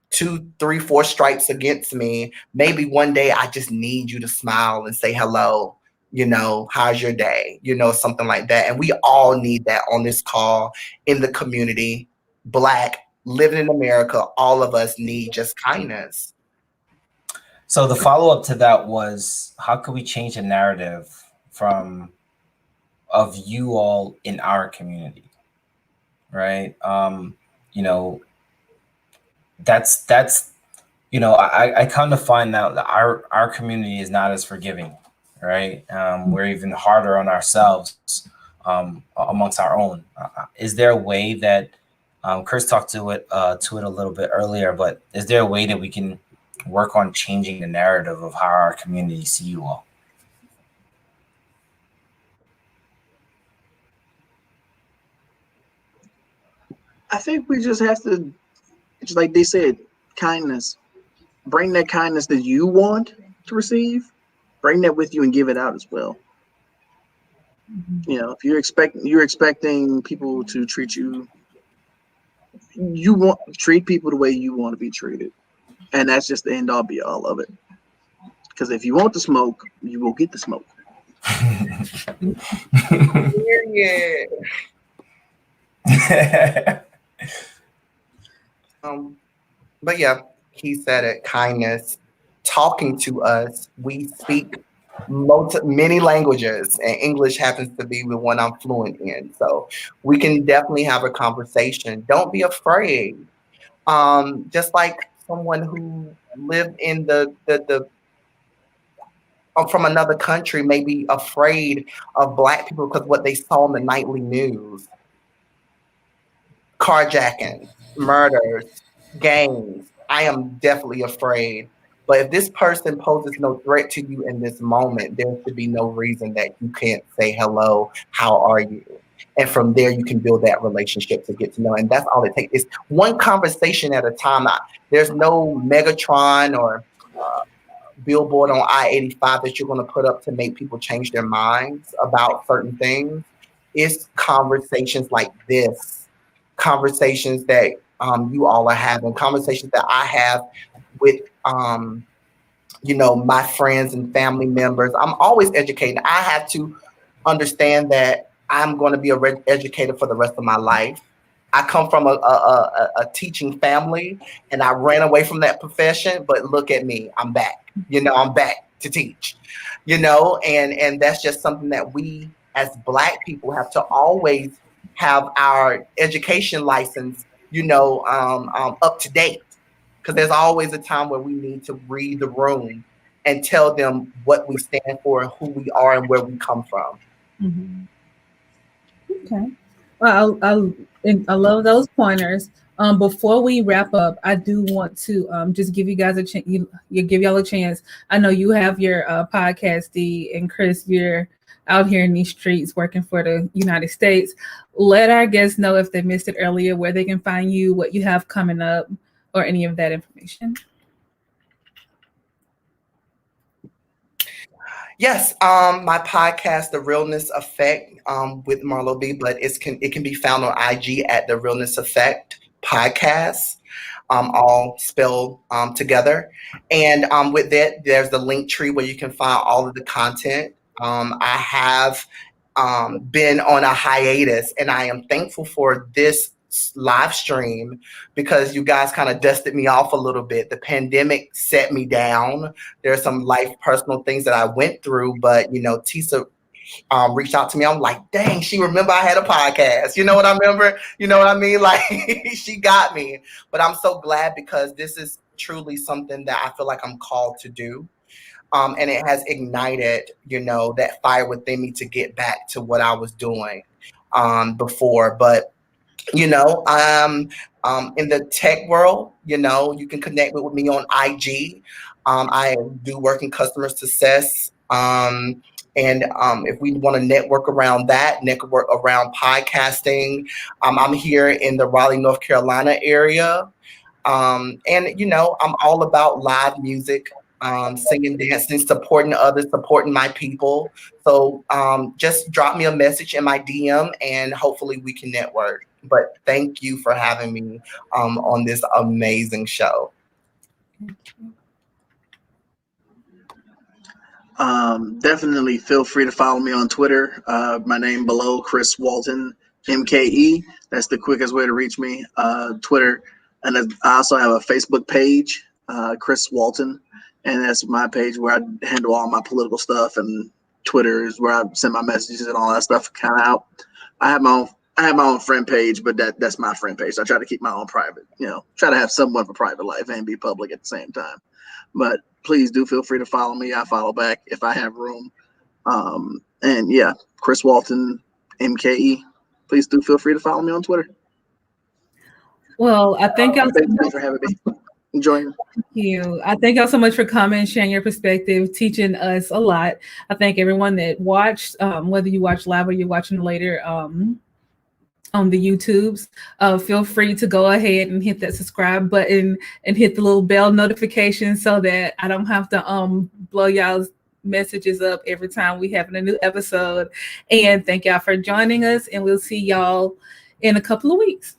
C: 2, 3, 4 strikes against me, maybe one day I just need you to smile and say hello, you know, how's your day, you know, something like that. And we all need that on this call, in the community, Black, living in America. All of us need just kindness.
B: So the follow-up to that was, how could we change the narrative of you all in our community, right? You know, that's you know, I kind of find out that our community is not as forgiving, right? We're even harder on ourselves amongst our own. Is there a way that Chris talked to it a little bit earlier, but is there a way that we can work on changing the narrative of how our community see you all?
D: I think we just have to, just like they said, kindness. bring that kindness that you want to receive, bring that with you and give it out as well. You know, if you're expecting people to treat you, treat people the way you want to be treated, and that's just the end all be all of it. Because if you want the smoke, you will get the smoke.
C: Yeah. But yeah, he said it. Kindness, talking to us. We speak many languages, and English happens to be the one I'm fluent in. So we can definitely have a conversation. Don't be afraid. Just like someone who lived in the from another country may be afraid of Black people because what they saw in the nightly news. Carjacking, murders, gangs. I am definitely afraid. But if this person poses no threat to you in this moment, there should be no reason that you can't say hello, how are you? And from there, you can build that relationship to get to know. And that's all it takes. It's one conversation at a time. There's no Megatron or billboard on I-85 that you're going to put up to make people change their minds about certain things. It's conversations like this, conversations that you all are having, conversations that I have with my friends and family members. I'm always educating. I have to understand that I'm going to be an educator for the rest of my life. I come from a teaching family, and I ran away from that profession, but look at me, I'm back. I'm back to teach, and that's just something that we as Black people have to always have our education license, up to date, because there's always a time where we need to read the room and tell them what we stand for and who we are and where we come from.
A: Mm-hmm. Okay. Well, I love those pointers. Before we wrap up, I do want to just give you guys a chance. Give y'all a chance. I know you have your podcast, Dee, and Chris, you're out here in these streets working for the United States. Let our guests know if they missed it earlier, where they can find you, what you have coming up, or any of that information.
C: Yes, my podcast, The Realness Effect, with Marlo B, but it can be found on IG at The Realness Effect Podcast, all spelled together. And with that, there's the link tree where you can find all of the content. I have been on a hiatus, and I am thankful for this live stream because you guys kind of dusted me off a little bit. The pandemic set me down. There are some life personal things that I went through, but Tisa reached out to me. I'm like, dang, she remember I had a podcast. You know what I remember? You know what I mean? Like she got me. But I'm so glad because this is truly something that I feel like I'm called to do. And it has ignited, that fire within me to get back to what I was doing before. But I'm in the tech world. You can connect with me on IG. I do work in customer success. And if we want to network around that, network around podcasting, I'm here in the Raleigh, North Carolina area. And I'm all about live music, singing, dancing, supporting others, supporting my people. So just drop me a message in my DM and hopefully we can network. But thank you for having me on this amazing show.
D: Definitely feel free to follow me on Twitter. My name below, Chris Walton, MKE. That's the quickest way to reach me. Twitter. And I also have a Facebook page, Chris Walton. And that's my page where I handle all my political stuff, and Twitter is where I send my messages and all that stuff kind of out. I have my own friend page, but that's my friend page. So I try to keep my own private, try to have somewhat of a private life and be public at the same time. But please do feel free to follow me. I follow back if I have room. And yeah, Chris Walton, MKE. Please do feel free to follow me on Twitter.
A: Well, I thank y'all so much
D: for having me. Enjoying.
A: Thank you. I thank y'all so much for coming, sharing your perspective, teaching us a lot. I thank everyone that watched, whether you watch live or you're watching later. on the YouTubes. Feel free to go ahead and hit that subscribe button and hit the little bell notification so that I don't have to blow y'all's messages up every time we have a new episode. And thank y'all for joining us, and we'll see y'all in a couple of weeks.